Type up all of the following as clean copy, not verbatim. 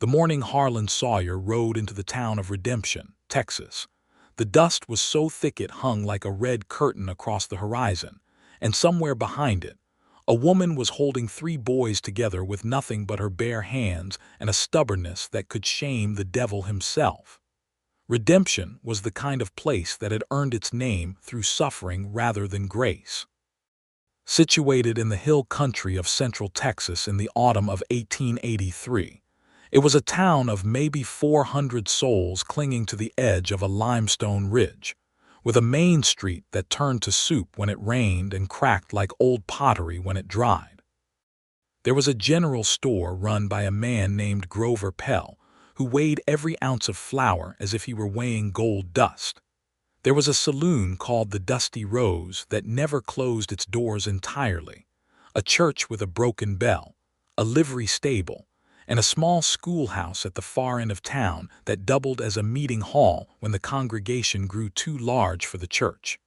The morning Harlan Sawyer rode into the town of Redemption, Texas. The dust was so thick it hung like a red curtain across the horizon, and somewhere behind it, a woman was holding three boys together with nothing but her bare hands and a stubbornness that could shame the devil himself. Redemption was the kind of place that had earned its name through suffering rather than grace. Situated in the hill country of central Texas in the autumn of 1883, it was a town of maybe 400 souls clinging to the edge of a limestone ridge, with a main street that turned to soup when it rained and cracked like old pottery when it dried. There was a general store run by a man named Grover Pell, who weighed every ounce of flour as if he were weighing gold dust. There was a saloon called the Dusty Rose that never closed its doors entirely, a church with a broken bell, a livery stable, and a small schoolhouse at the far end of town that doubled as a meeting hall when the congregation grew too large for the church.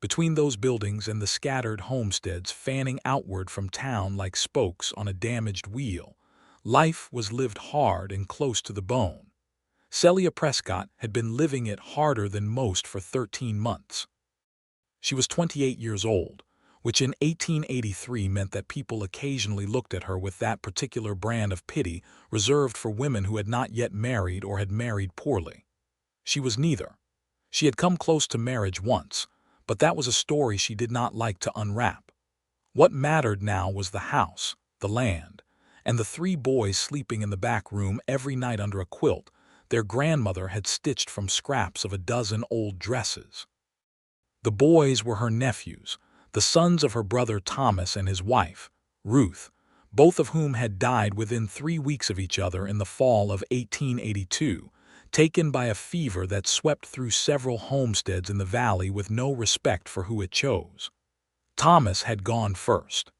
Between those buildings and the scattered homesteads fanning outward from town like spokes on a damaged wheel, life was lived hard and close to the bone. Celia Prescott had been living it harder than most for 13 months. She was 28 years old, which in 1883 meant that people occasionally looked at her with that particular brand of pity reserved for women who had not yet married or had married poorly. She was neither. She had come close to marriage once, but that was a story she did not like to unwrap. What mattered now was the house, the land, and the three boys sleeping in the back room every night under a quilt their grandmother had stitched from scraps of a dozen old dresses. The boys were her nephews, the sons of her brother Thomas and his wife, Ruth, both of whom had died within 3 weeks of each other in the fall of 1882, taken by a fever that swept through several homesteads in the valley with no respect for who it chose. Thomas had gone first.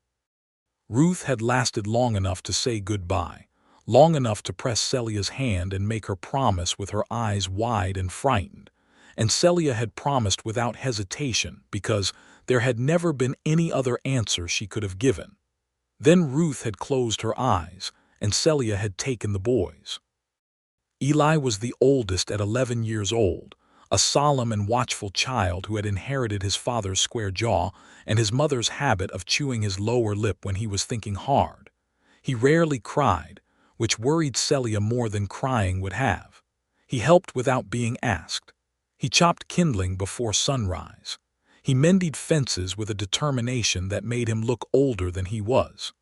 Ruth had lasted long enough to say goodbye, long enough to press Celia's hand and make her promise with her eyes wide and frightened. And Celia had promised without hesitation because there had never been any other answer she could have given. Then Ruth had closed her eyes, and Celia had taken the boys. Eli was the oldest at 11 years old, a solemn and watchful child who had inherited his father's square jaw and his mother's habit of chewing his lower lip when he was thinking hard. He rarely cried, which worried Celia more than crying would have. He helped without being asked. He chopped kindling before sunrise. He mended fences with a determination that made him look older than he was.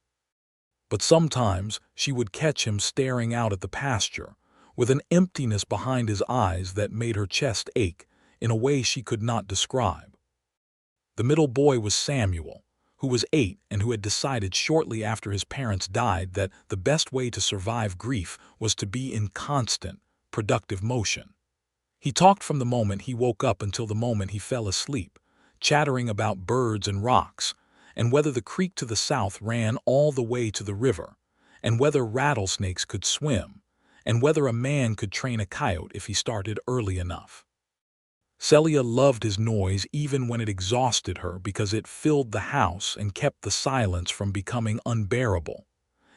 But sometimes she would catch him staring out at the pasture, with an emptiness behind his eyes that made her chest ache in a way she could not describe. The middle boy was Samuel, who was 8 and who had decided shortly after his parents died that the best way to survive grief was to be in constant, productive motion. He talked from the moment he woke up until the moment he fell asleep, chattering about birds and rocks, and whether the creek to the south ran all the way to the river, and whether rattlesnakes could swim, and whether a man could train a coyote if he started early enough. Celia loved his noise even when it exhausted her because it filled the house and kept the silence from becoming unbearable.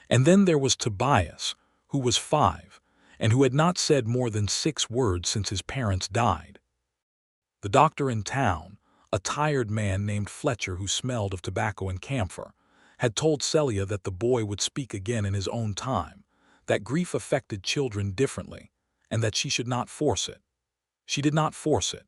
And then there was Tobias, who was 5, and who had not said more than 6 words since his parents died. The doctor in town, a tired man named Fletcher who smelled of tobacco and camphor, had told Celia that the boy would speak again in his own time, that grief affected children differently, and that she should not force it. She did not force it.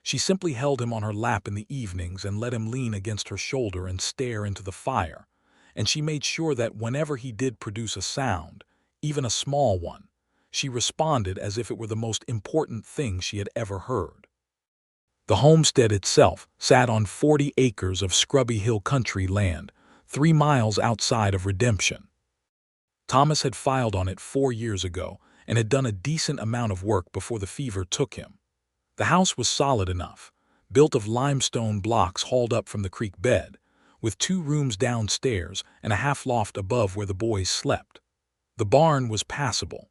She simply held him on her lap in the evenings and let him lean against her shoulder and stare into the fire, and she made sure that whenever he did produce a sound, even a small one, she responded as if it were the most important thing she had ever heard. The homestead itself sat on 40 acres of scrubby hill country land, 3 miles outside of Redemption. Thomas had filed on it 4 years ago and had done a decent amount of work before the fever took him. The house was solid enough, built of limestone blocks hauled up from the creek bed, with 2 rooms downstairs and a half loft above where the boys slept. The barn was passable.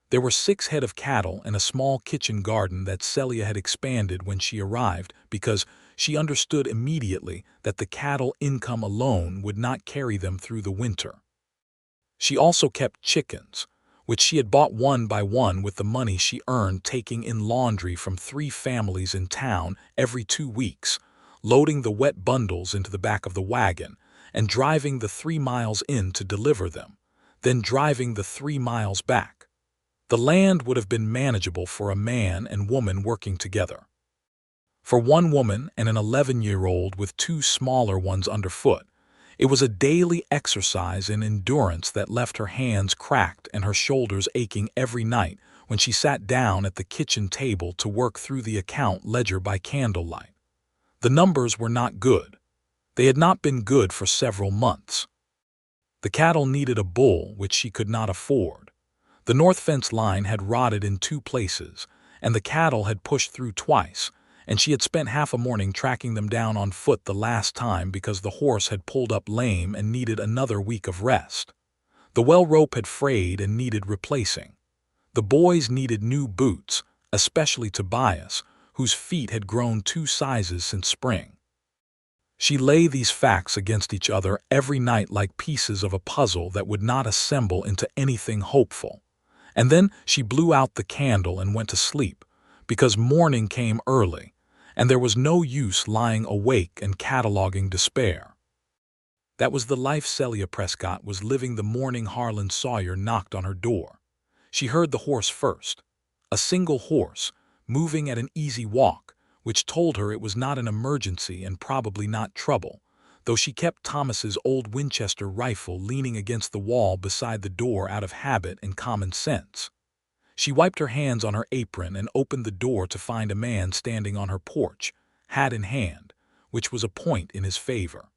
There were 6 head of cattle and a small kitchen garden that Celia had expanded when she arrived because she understood immediately that the cattle income alone would not carry them through the winter. She also kept chickens, which she had bought one by one with the money she earned taking in laundry from 3 families in town every 2 weeks, loading the wet bundles into the back of the wagon, and driving the 3 miles in to deliver them, then driving the 3 miles back. The land would have been manageable for a man and woman working together. For one woman and an 11-year-old with 2 smaller ones underfoot, it was a daily exercise in endurance that left her hands cracked and her shoulders aching every night when she sat down at the kitchen table to work through the account ledger by candlelight. The numbers were not good. They had not been good for several months. The cattle needed a bull, which she could not afford. The north fence line had rotted in 2 places, and the cattle had pushed through twice, and she had spent half a morning tracking them down on foot the last time because the horse had pulled up lame and needed another week of rest. The well rope had frayed and needed replacing. The boys needed new boots, especially Tobias, whose feet had grown 2 sizes since spring. She lay these facts against each other every night like pieces of a puzzle that would not assemble into anything hopeful. And then she blew out the candle and went to sleep, because morning came early, and there was no use lying awake and cataloging despair. That was the life Celia Prescott was living the morning Harlan Sawyer knocked on her door. She heard the horse first, a single horse, moving at an easy walk, which told her it was not an emergency and probably not trouble, though she kept Thomas's old Winchester rifle leaning against the wall beside the door out of habit and common sense. She wiped her hands on her apron and opened the door to find a man standing on her porch, hat in hand, which was a point in his favor.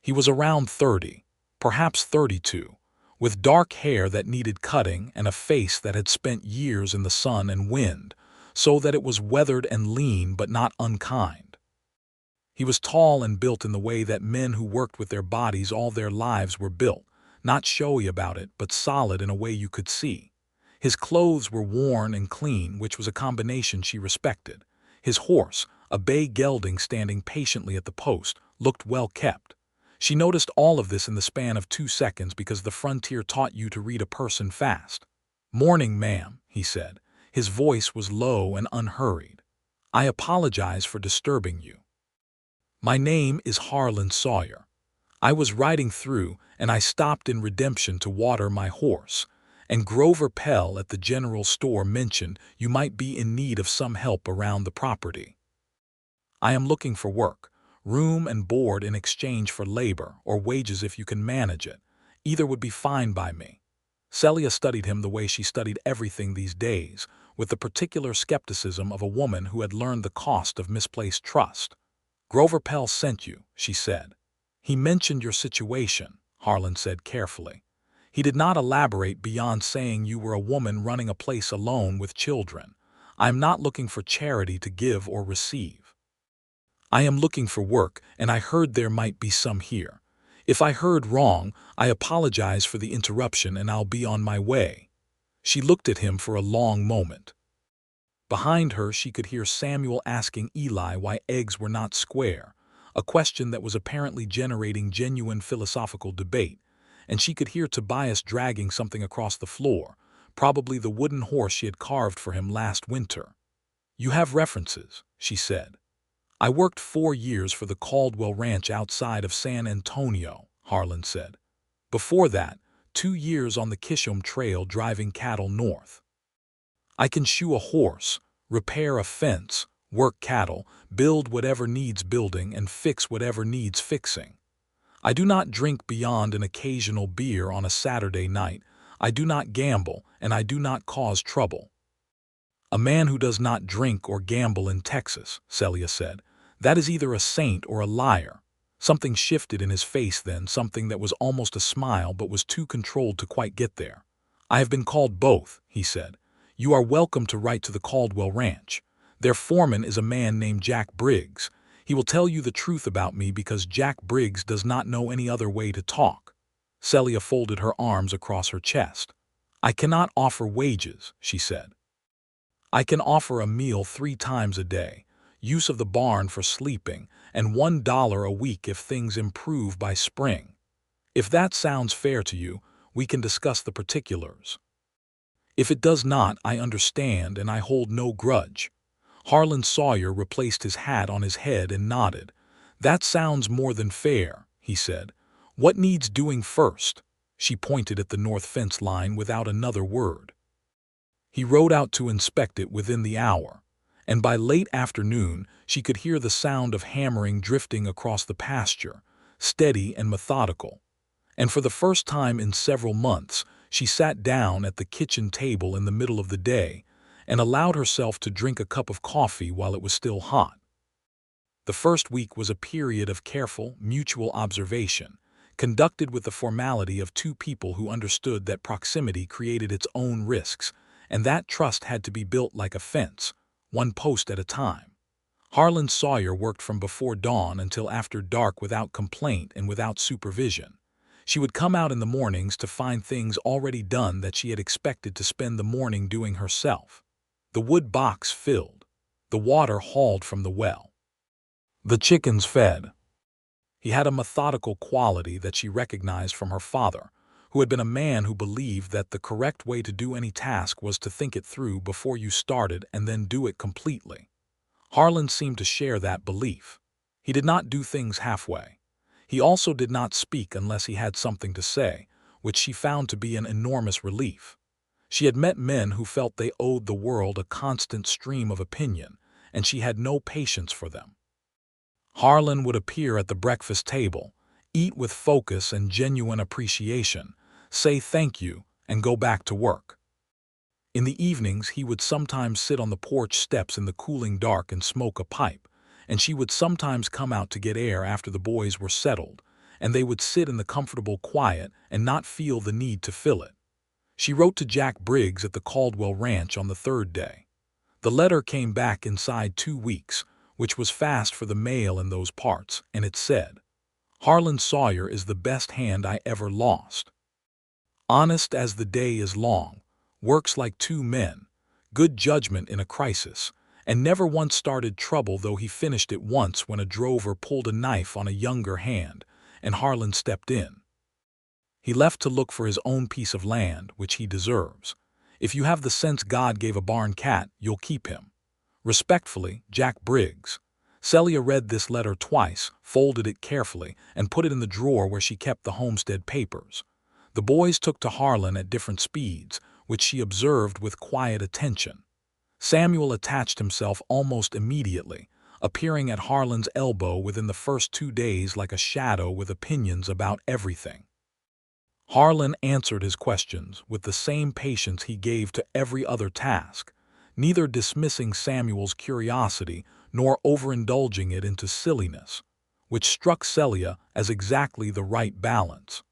He was around 30, perhaps 32, with dark hair that needed cutting and a face that had spent years in the sun and wind, so that it was weathered and lean but not unkind. He was tall and built in the way that men who worked with their bodies all their lives were built, not showy about it, but solid in a way you could see. His clothes were worn and clean, which was a combination she respected. His horse, a bay gelding standing patiently at the post, looked well kept. She noticed all of this in the span of 2 seconds because the frontier taught you to read a person fast. "Morning, ma'am," he said. His voice was low and unhurried. "I apologize for disturbing you. My name is Harlan Sawyer. I was riding through, and I stopped in Redemption to water my horse, and Grover Pell at the general store mentioned you might be in need of some help around the property. I am looking for work, room and board in exchange for labor, or wages if you can manage it. Either would be fine by me." Celia studied him the way she studied everything these days, with the particular skepticism of a woman who had learned the cost of misplaced trust. "Grover Pell sent you," she said. "He mentioned your situation," Harlan said carefully. "He did not elaborate beyond saying you were a woman running a place alone with children. I am not looking for charity to give or receive. I am looking for work, and I heard there might be some here. If I heard wrong, I apologize for the interruption and I'll be on my way." She looked at him for a long moment. Behind her she could hear Samuel asking Eli why eggs were not square, a question that was apparently generating genuine philosophical debate, and she could hear Tobias dragging something across the floor, probably the wooden horse she had carved for him last winter. "You have references," she said. "I worked 4 years for the Caldwell Ranch outside of San Antonio," Harlan said. "Before that, 2 years on the Kishom Trail driving cattle north. I can shoe a horse, repair a fence, work cattle, build whatever needs building, and fix whatever needs fixing. I do not drink beyond an occasional beer on a Saturday night. I do not gamble, and I do not cause trouble." "A man who does not drink or gamble in Texas," Celia said, "that is either a saint or a liar." Something shifted in his face then, something that was almost a smile but was too controlled to quite get there. "I have been called both," he said. "You are welcome to write to the Caldwell Ranch. Their foreman is a man named Jack Briggs. He will tell you the truth about me because Jack Briggs does not know any other way to talk." Celia folded her arms across her chest. "I cannot offer wages," she said. "I can offer a meal 3 times a day, use of the barn for sleeping, and $1 a week if things improve by spring. If that sounds fair to you, we can discuss the particulars." If it does not, I understand and I hold no grudge. Harlan Sawyer replaced his hat on his head and nodded. That sounds more than fair, he said. What needs doing first? She pointed at the north fence line without another word. He rode out to inspect it within the hour, and by late afternoon she could hear the sound of hammering drifting across the pasture, steady and methodical. And for the first time in several months, she sat down at the kitchen table in the middle of the day and allowed herself to drink a cup of coffee while it was still hot. The first week was a period of careful, mutual observation, conducted with the formality of two people who understood that proximity created its own risks, and that trust had to be built like a fence, one post at a time. Harlan Sawyer worked from before dawn until after dark without complaint and without supervision. She would come out in the mornings to find things already done that she had expected to spend the morning doing herself. The wood box filled, the water hauled from the well, the chickens fed. He had a methodical quality that she recognized from her father, who had been a man who believed that the correct way to do any task was to think it through before you started and then do it completely. Harlan seemed to share that belief. He did not do things halfway. He also did not speak unless he had something to say, which she found to be an enormous relief. She had met men who felt they owed the world a constant stream of opinion, and she had no patience for them. Harlan would appear at the breakfast table, eat with focus and genuine appreciation, say thank you, and go back to work. In the evenings, he would sometimes sit on the porch steps in the cooling dark and smoke a pipe, and she would sometimes come out to get air after the boys were settled, and they would sit in the comfortable quiet and not feel the need to fill it. She wrote to Jack Briggs at the Caldwell Ranch on the third day. The letter came back inside 2 weeks, which was fast for the mail in those parts, and it said, "Harlan Sawyer is the best hand I ever lost. Honest as the day is long, works like 2 men, good judgment in a crisis, and never once started trouble, though he finished it once when a drover pulled a knife on a younger hand, and Harlan stepped in. He left to look for his own piece of land, which he deserves. If you have the sense God gave a barn cat, you'll keep him. Respectfully, Jack Briggs." Celia read this letter twice, folded it carefully, and put it in the drawer where she kept the homestead papers. The boys took to Harlan at different speeds, which she observed with quiet attention. Samuel attached himself almost immediately, appearing at Harlan's elbow within the first 2 days like a shadow with opinions about everything. Harlan answered his questions with the same patience he gave to every other task, neither dismissing Samuel's curiosity nor overindulging it into silliness, which struck Celia as exactly the right balance.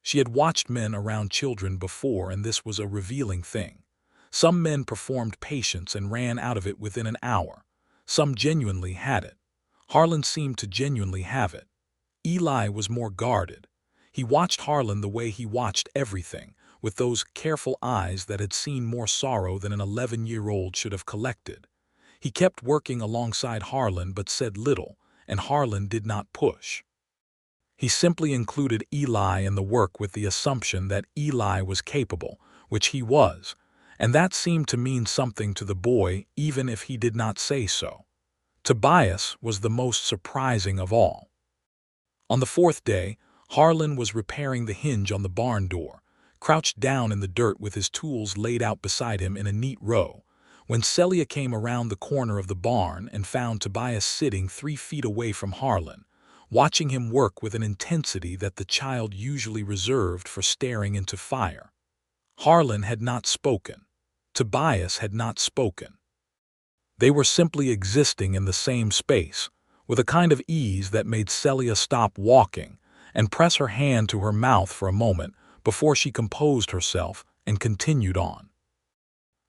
She had watched men around children before, and this was a revealing thing. Some men performed patience and ran out of it within an hour. Some genuinely had it. Harlan seemed to genuinely have it. Eli was more guarded. He watched Harlan the way he watched everything, with those careful eyes that had seen more sorrow than an 11-year-old should have collected. He kept working alongside Harlan but said little, and Harlan did not push. He simply included Eli in the work with the assumption that Eli was capable, which he was, and that seemed to mean something to the boy even if he did not say so. Tobias was the most surprising of all. On the 4th day, Harlan was repairing the hinge on the barn door, crouched down in the dirt with his tools laid out beside him in a neat row, when Celia came around the corner of the barn and found Tobias sitting 3 feet away from Harlan, watching him work with an intensity that the child usually reserved for staring into fire. Harlan had not spoken. Tobias had not spoken. They were simply existing in the same space, with a kind of ease that made Celia stop walking and press her hand to her mouth for a moment before she composed herself and continued on.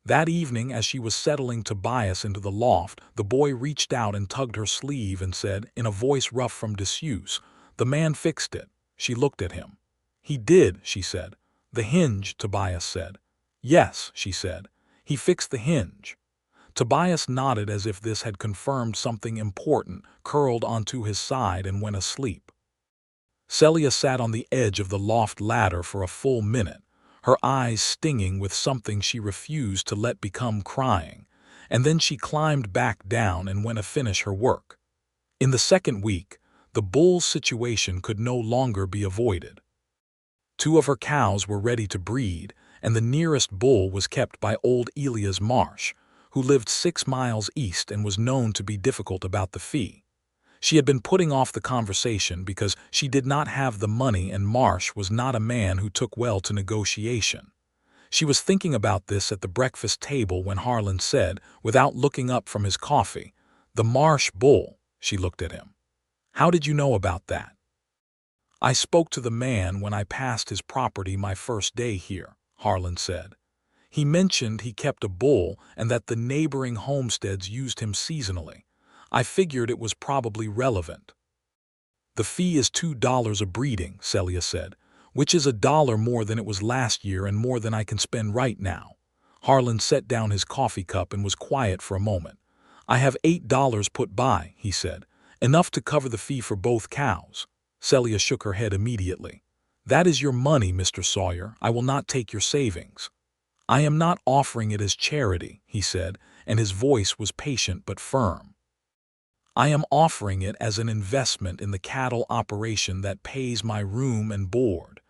That evening, as she was settling Tobias into the loft, the boy reached out and tugged her sleeve and said, in a voice rough from disuse, "The man fixed it." She looked at him. "He did," she said. "The hinge," Tobias said. "Yes," she said. "He fixed the hinge." Tobias nodded as if this had confirmed something important, curled onto his side and went asleep. Celia sat on the edge of the loft ladder for a full minute, her eyes stinging with something she refused to let become crying, and then she climbed back down and went to finish her work. In the second week, the bull's situation could no longer be avoided. 2 of her cows were ready to breed, and the nearest bull was kept by old Elias Marsh, who lived 6 miles east and was known to be difficult about the fee. She had been putting off the conversation because she did not have the money, and Marsh was not a man who took well to negotiation. She was thinking about this at the breakfast table when Harlan said, without looking up from his coffee, "The Marsh bull." She looked at him. "How did you know about that?" "I spoke to the man when I passed his property my first day here," Harlan said. "He mentioned he kept a bull and that the neighboring homesteads used him seasonally. I figured it was probably relevant." "The fee is $2 a breeding," Celia said, "which is $1 more than it was last year and more than I can spend right now." Harlan set down his coffee cup and was quiet for a moment. "I have $8 put by," he said, "enough to cover the fee for both cows." Celia shook her head immediately. "That is your money, Mr. Sawyer. I will not take your savings." "I am not offering it as charity," he said, and his voice was patient but firm. "I am offering it as an investment in the cattle operation that pays my room and board.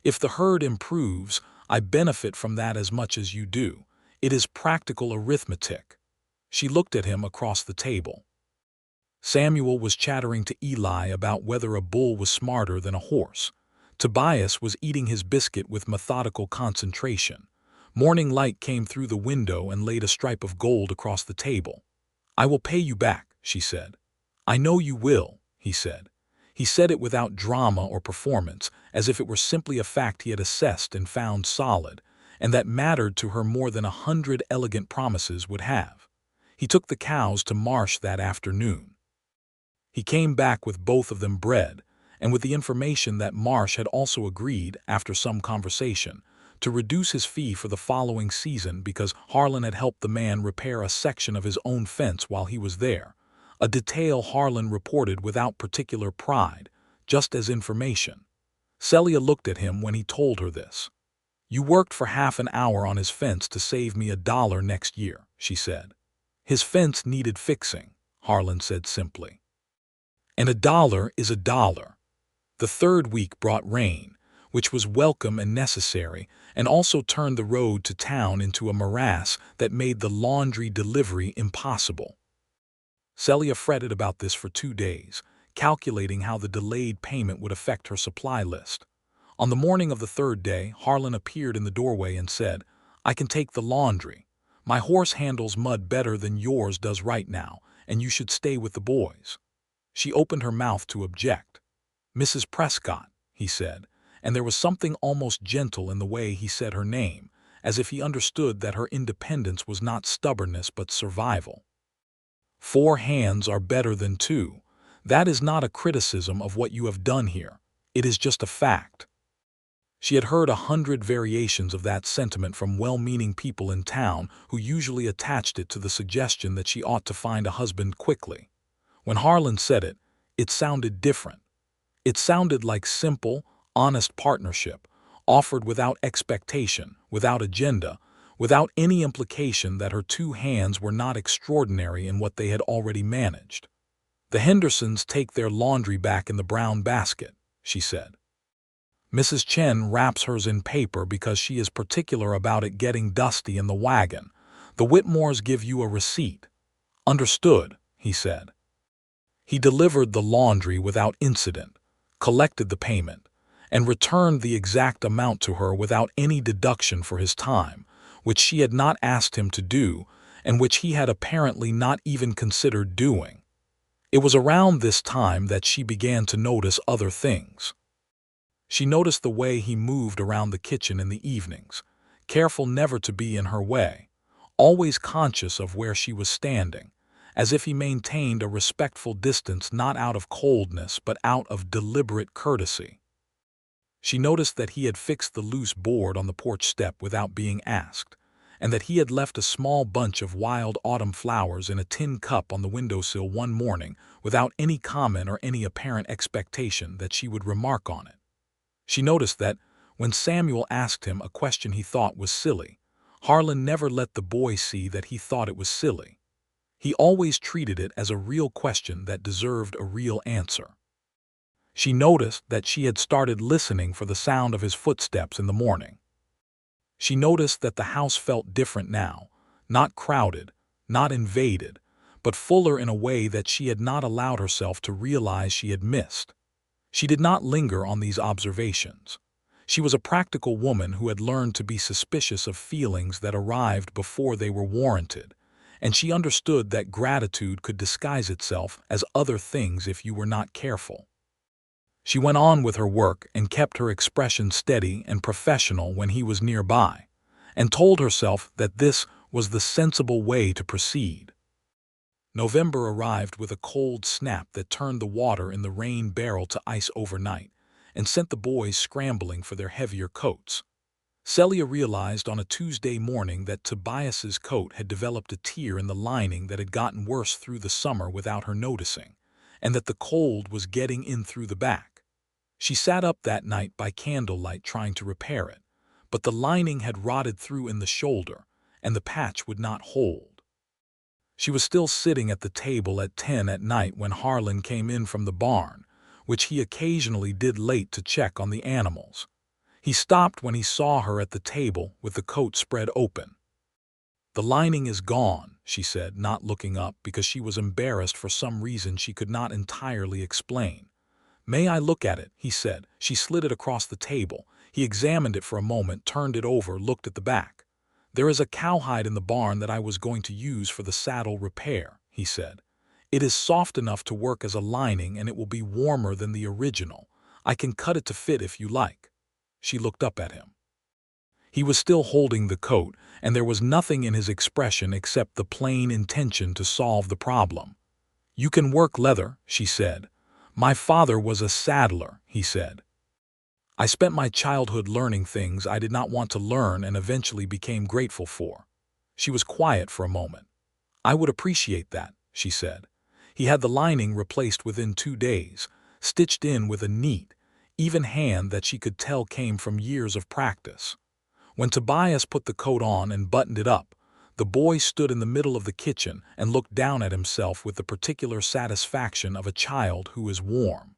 If the herd improves, I benefit from that as much as you do. It is practical arithmetic." She looked at him across the table. Samuel was chattering to Eli about whether a bull was smarter than a horse. Tobias was eating his biscuit with methodical concentration. Morning light came through the window and laid a stripe of gold across the table. "I will pay you back," she said. "I know you will," he said. He said it without drama or performance, as if it were simply a fact he had assessed and found solid, and that mattered to her more than 100 elegant promises would have. He took the cows to Marsh that afternoon. He came back with both of them bred, and with the information that Marsh had also agreed, after some conversation, to reduce his fee for the following season because Harlan had helped the man repair a section of his own fence while he was there, a detail Harlan reported without particular pride, just as information. Celia looked at him when he told her this. "You worked for half an hour on his fence to save me $1 next year," she said. "His fence needed fixing," Harlan said simply. "And $1 is $1. The third week brought rain, which was welcome and necessary, and also turned the road to town into a morass that made the laundry delivery impossible. Celia fretted about this for 2 days, calculating how the delayed payment would affect her supply list. On the morning of the third day, Harlan appeared in the doorway and said, "I can take the laundry. My horse handles mud better than yours does right now, and you should stay with the boys." She opened her mouth to object. "Mrs. Prescott," he said, and there was something almost gentle in the way he said her name, as if he understood that her independence was not stubbornness but survival. "4 hands are better than 2. That is not a criticism of what you have done here. It is just a fact." She had heard 100 variations of that sentiment from well-meaning people in town who usually attached it to the suggestion that she ought to find a husband quickly. When Harlan said it, it sounded different. It sounded like simple, honest partnership, offered without expectation, without agenda, without any implication that her 2 hands were not extraordinary in what they had already managed. "The Hendersons take their laundry back in the brown basket," she said. "Mrs. Chen wraps hers in paper because she is particular about it getting dusty in the wagon. The Whitmores give you a receipt." "Understood," he said. He delivered the laundry without incident, collected the payment, and returned the exact amount to her without any deduction for his time, which she had not asked him to do, and which he had apparently not even considered doing. It was around this time that she began to notice other things. She noticed the way he moved around the kitchen in the evenings, careful never to be in her way, always conscious of where she was standing, as if he maintained a respectful distance not out of coldness but out of deliberate courtesy. She noticed that he had fixed the loose board on the porch step without being asked, and that he had left a small bunch of wild autumn flowers in a tin cup on the windowsill one morning without any comment or any apparent expectation that she would remark on it. She noticed that, When Samuel asked him a question he thought was silly, Harlan never let the boy see that he thought it was silly. He always treated it as a real question that deserved a real answer. She noticed that she had started listening for the sound of his footsteps in the morning. She noticed that the house felt different now, not crowded, not invaded, but fuller in a way that she had not allowed herself to realize she had missed. She did not linger on these observations. She was a practical woman who had learned to be suspicious of feelings that arrived before they were warranted, and she understood that gratitude could disguise itself as other things if you were not careful. She went on with her work and kept her expression steady and professional when he was nearby, and told herself that this was the sensible way to proceed. November arrived with a cold snap that turned the water in the rain barrel to ice overnight and sent the boys scrambling for their heavier coats. Celia realized on a Tuesday morning that Tobias's coat had developed a tear in the lining that had gotten worse through the summer without her noticing, and that the cold was getting in through the back. She sat up that night by candlelight trying to repair it, but the lining had rotted through in the shoulder, and the patch would not hold. She was still sitting at the table at 10 at night when Harlan came in from the barn, which he occasionally did late to check on the animals. He stopped when he saw her at the table with the coat spread open. "The lining is gone," she said, not looking up because she was embarrassed for some reason she could not entirely explain. "May I look at it?" he said. She slid it across the table. He examined it for a moment, turned it over, looked at the back. "There is a cowhide in the barn that I was going to use for the saddle repair," he said. "It is soft enough to work as a lining and it will be warmer than the original. I can cut it to fit if you like." She looked up at him. He was still holding the coat, and there was nothing in his expression except the plain intention to solve the problem. "You can work leather," she said. "My father was a saddler," he said. "I spent my childhood learning things I did not want to learn and eventually became grateful for." She was quiet for a moment. "I would appreciate that," she said. He had the lining replaced within 2 days, stitched in with a neat, even hand that she could tell came from years of practice. When Tobias put the coat on and buttoned it up, the boy stood in the middle of the kitchen and looked down at himself with the particular satisfaction of a child who is warm.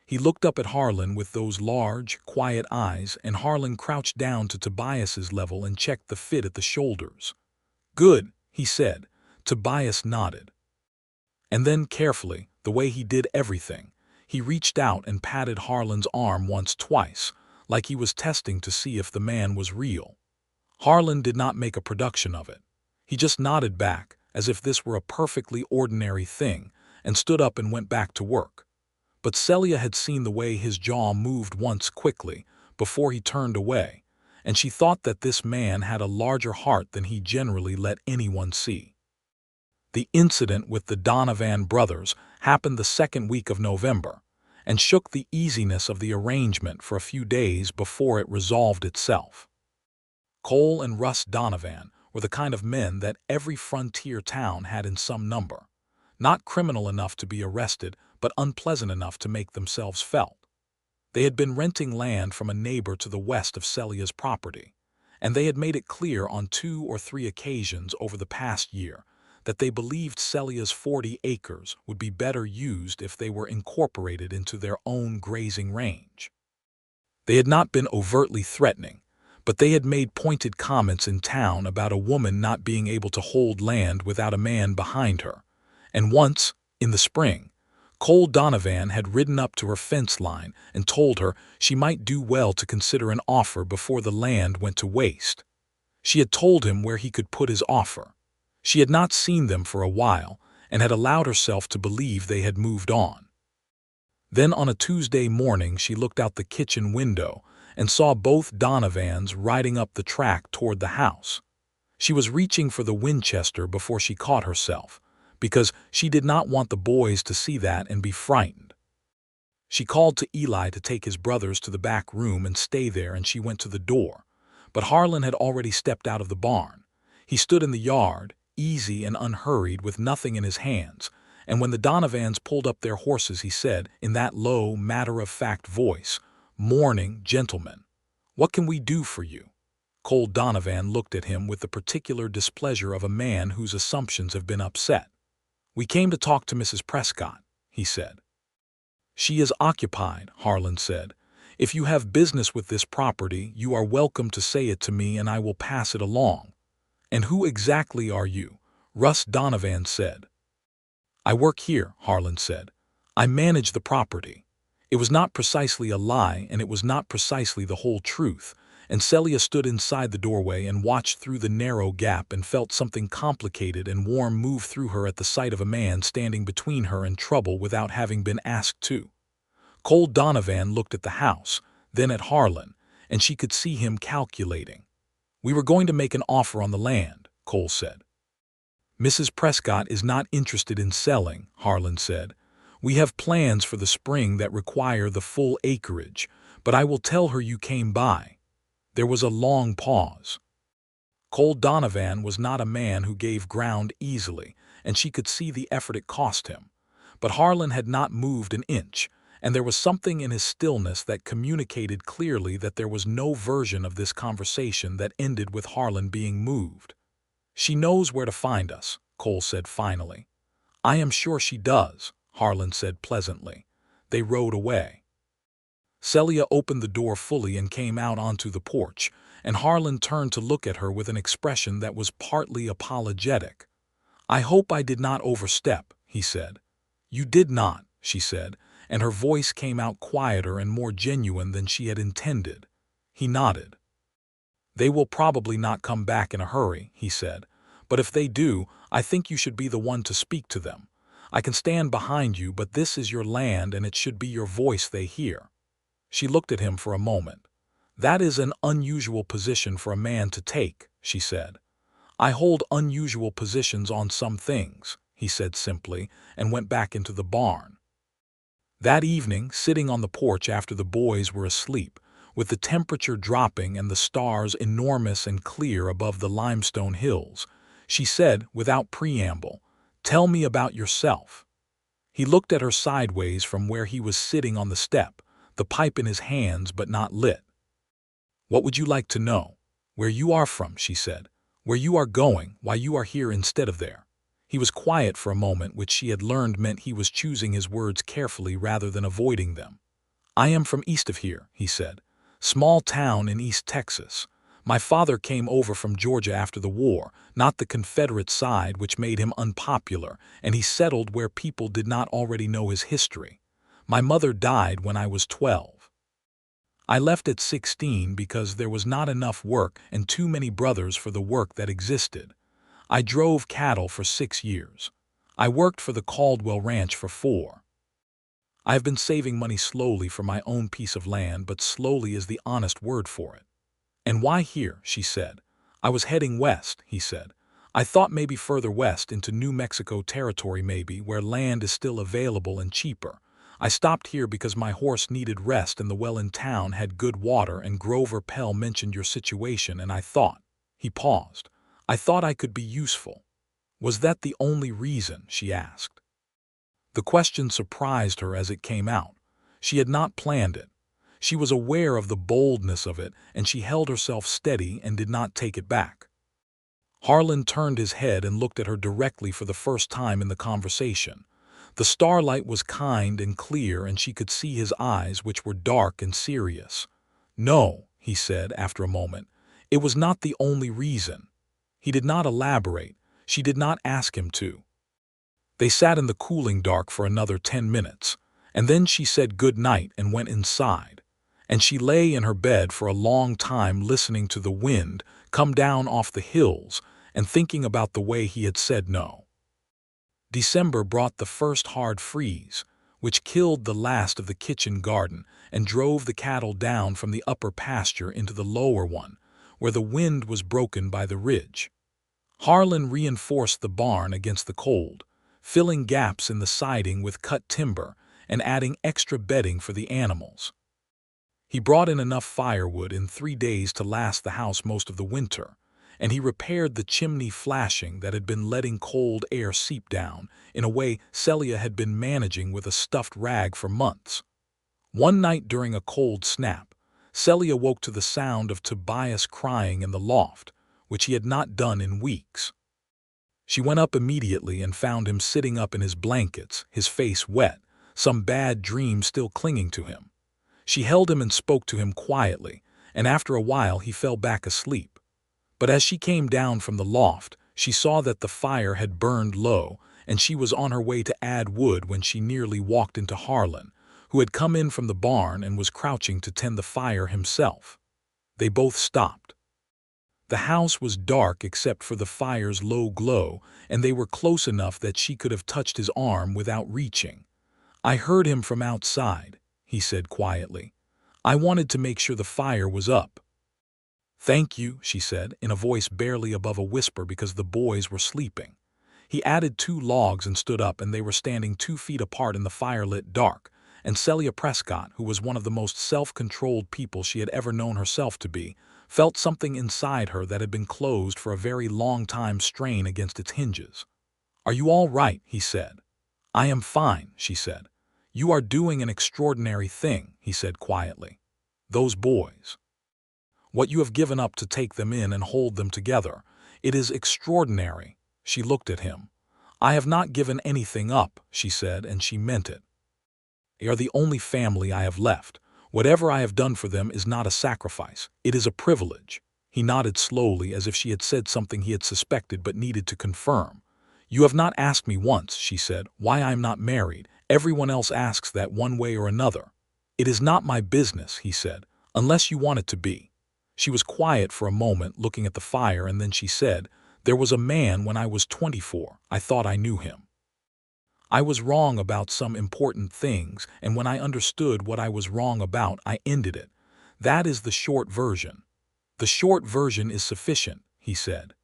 He looked up at Harlan with those large, quiet eyes, and Harlan crouched down to Tobias's level and checked the fit at the shoulders. "Good," he said. Tobias nodded. And then carefully, the way he did everything, he reached out and patted Harlan's arm once, twice, like he was testing to see if the man was real. Harlan did not make a production of it. He just nodded back, as if this were a perfectly ordinary thing, and stood up and went back to work. But Celia had seen the way his jaw moved once quickly, before he turned away, and she thought that this man had a larger heart than he generally let anyone see. The incident with the Donovan brothers happened the second week of November, and shook the easiness of the arrangement for a few days before it resolved itself. Cole and Russ Donovan were the kind of men that every frontier town had in some number, not criminal enough to be arrested, but unpleasant enough to make themselves felt. They had been renting land from a neighbor to the west of Celia's property, and they had made it clear on 2 or 3 occasions over the past year that they believed Celia's 40 acres would be better used if they were incorporated into their own grazing range. They had not been overtly threatening, but they had made pointed comments in town about a woman not being able to hold land without a man behind her, and once, in the spring, Cole Donovan had ridden up to her fence line and told her she might do well to consider an offer before the land went to waste. She had told him where he could put his offer. She had not seen them for a while and had allowed herself to believe they had moved on. Then on a Tuesday morning she looked out the kitchen window and saw both Donovans riding up the track toward the house. She was reaching for the Winchester before she caught herself, because she did not want the boys to see that and be frightened. She called to Eli to take his brothers to the back room and stay there, and she went to the door. But Harlan had already stepped out of the barn. He stood in the yard, easy and unhurried, with nothing in his hands, and when the Donovans pulled up their horses he said, in that low, matter-of-fact voice, "Morning, gentlemen." What can we do for you? Cole Donovan looked at him with the particular displeasure of a man whose assumptions have been upset. We came to talk to Mrs. Prescott, he said. She is occupied, Harlan said. If you have business with this property, you are welcome to say it to me and I will pass it along. And who exactly are you? Russ Donovan said. I work here, Harlan said. I manage the property. It was not precisely a lie, and it was not precisely the whole truth, and Celia stood inside the doorway and watched through the narrow gap and felt something complicated and warm move through her at the sight of a man standing between her and trouble without having been asked to. Cole Donovan looked at the house, then at Harlan, and she could see him calculating. We were going to make an offer on the land, Cole said. Mrs. Prescott is not interested in selling, Harlan said. We have plans for the spring that require the full acreage, but I will tell her you came by. There was a long pause. Cole Donovan was not a man who gave ground easily, and she could see the effort it cost him. But Harlan had not moved an inch, and there was something in his stillness that communicated clearly that there was no version of this conversation that ended with Harlan being moved. She knows where to find us, Cole said finally. I am sure she does, Harlan said pleasantly. They rode away. Celia opened the door fully and came out onto the porch, and Harlan turned to look at her with an expression that was partly apologetic. I hope I did not overstep, he said. You did not, she said, and her voice came out quieter and more genuine than she had intended. He nodded. They will probably not come back in a hurry, he said, but if they do, I think you should be the one to speak to them. I can stand behind you, but this is your land and it should be your voice they hear. She looked at him for a moment. That is an unusual position for a man to take, she said. I hold unusual positions on some things, he said simply, and went back into the barn. That evening, sitting on the porch after the boys were asleep, with the temperature dropping and the stars enormous and clear above the limestone hills, she said, without preamble, "Tell me about yourself." He looked at her sideways from where he was sitting on the step, the pipe in his hands but not lit. "What would you like to know?" "Where you are from," she said. "Where you are going, why you are here instead of there." He was quiet for a moment, which she had learned meant he was choosing his words carefully rather than avoiding them. "I am from east of here," he said. "Small town in East Texas. My father came over from Georgia after the war, not the Confederate side, which made him unpopular, and he settled where people did not already know his history. My mother died when I was 12. I left at 16 because there was not enough work and too many brothers for the work that existed. I drove cattle for 6 years. I worked for the Caldwell Ranch for 4. I have been saving money slowly for my own piece of land, but slowly is the honest word for it." "And why here?" she said. "I was heading west," he said. "I thought maybe further west into New Mexico territory maybe, where land is still available and cheaper. I stopped here because my horse needed rest and the well in town had good water, and Grover Pell mentioned your situation, and I thought—" He paused. "I thought I could be useful." "Was that the only reason?" she asked. The question surprised her as it came out. She had not planned it. She was aware of the boldness of it, and she held herself steady and did not take it back. Harlan turned his head and looked at her directly for the first time in the conversation. The starlight was kind and clear, and she could see his eyes, which were dark and serious. "No," he said after a moment. "It was not the only reason." He did not elaborate. She did not ask him to. They sat in the cooling dark for another 10 minutes, and then she said good night and went inside. And she lay in her bed for a long time listening to the wind come down off the hills and thinking about the way he had said no. December brought the first hard freeze, which killed the last of the kitchen garden and drove the cattle down from the upper pasture into the lower one, where the wind was broken by the ridge. Harlan reinforced the barn against the cold, filling gaps in the siding with cut timber and adding extra bedding for the animals. He brought in enough firewood in 3 days to last the house most of the winter, and he repaired the chimney flashing that had been letting cold air seep down in a way Celia had been managing with a stuffed rag for months. One night during a cold snap, Celia woke to the sound of Tobias crying in the loft, which he had not done in weeks. She went up immediately and found him sitting up in his blankets, his face wet, some bad dream still clinging to him. She held him and spoke to him quietly, and after a while he fell back asleep. But as she came down from the loft, she saw that the fire had burned low, and she was on her way to add wood when she nearly walked into Harlan, who had come in from the barn and was crouching to tend the fire himself. They both stopped. The house was dark except for the fire's low glow, and they were close enough that she could have touched his arm without reaching. "I heard him from outside," he said quietly. "I wanted to make sure the fire was up." "Thank you," she said, in a voice barely above a whisper because the boys were sleeping. He added 2 logs and stood up, and they were standing 2 feet apart in the firelit dark, and Celia Prescott, who was one of the most self-controlled people she had ever known herself to be, felt something inside her that had been closed for a very long time strain against its hinges. "Are you all right?" he said. "I am fine," she said. "You are doing an extraordinary thing," he said quietly. "Those boys. What you have given up to take them in and hold them together. It is extraordinary." She looked at him. "I have not given anything up," she said, and she meant it. "They are the only family I have left. Whatever I have done for them is not a sacrifice. It is a privilege." He nodded slowly as if she had said something he had suspected but needed to confirm. "You have not asked me once," she said, "why I am not married. Everyone else asks that one way or another." "It is not my business," he said, "unless you want it to be." She was quiet for a moment, looking at the fire, and then she said, "There was a man when I was 24. I thought I knew him. I was wrong about some important things, and when I understood what I was wrong about, I ended it. That is the short version." "The short version is sufficient," he said.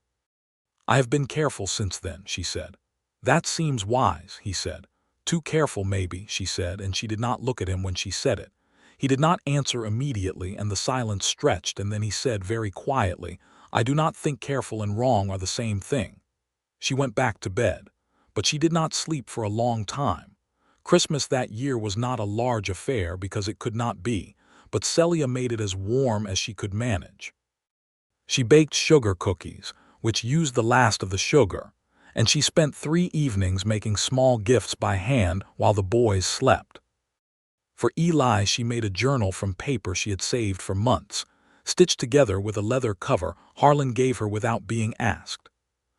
"I have been careful since then," she said. "That seems wise," he said. "Too careful, maybe," she said, and she did not look at him when she said it. He did not answer immediately, and the silence stretched, and then he said very quietly, "I do not think careful and wrong are the same thing." She went back to bed. But she did not sleep for a long time. Christmas that year was not a large affair because it could not be, but Celia made it as warm as she could manage. She baked sugar cookies, which used the last of the sugar, and she spent 3 evenings making small gifts by hand while the boys slept. For Eli, she made a journal from paper she had saved for months, stitched together with a leather cover Harlan gave her without being asked.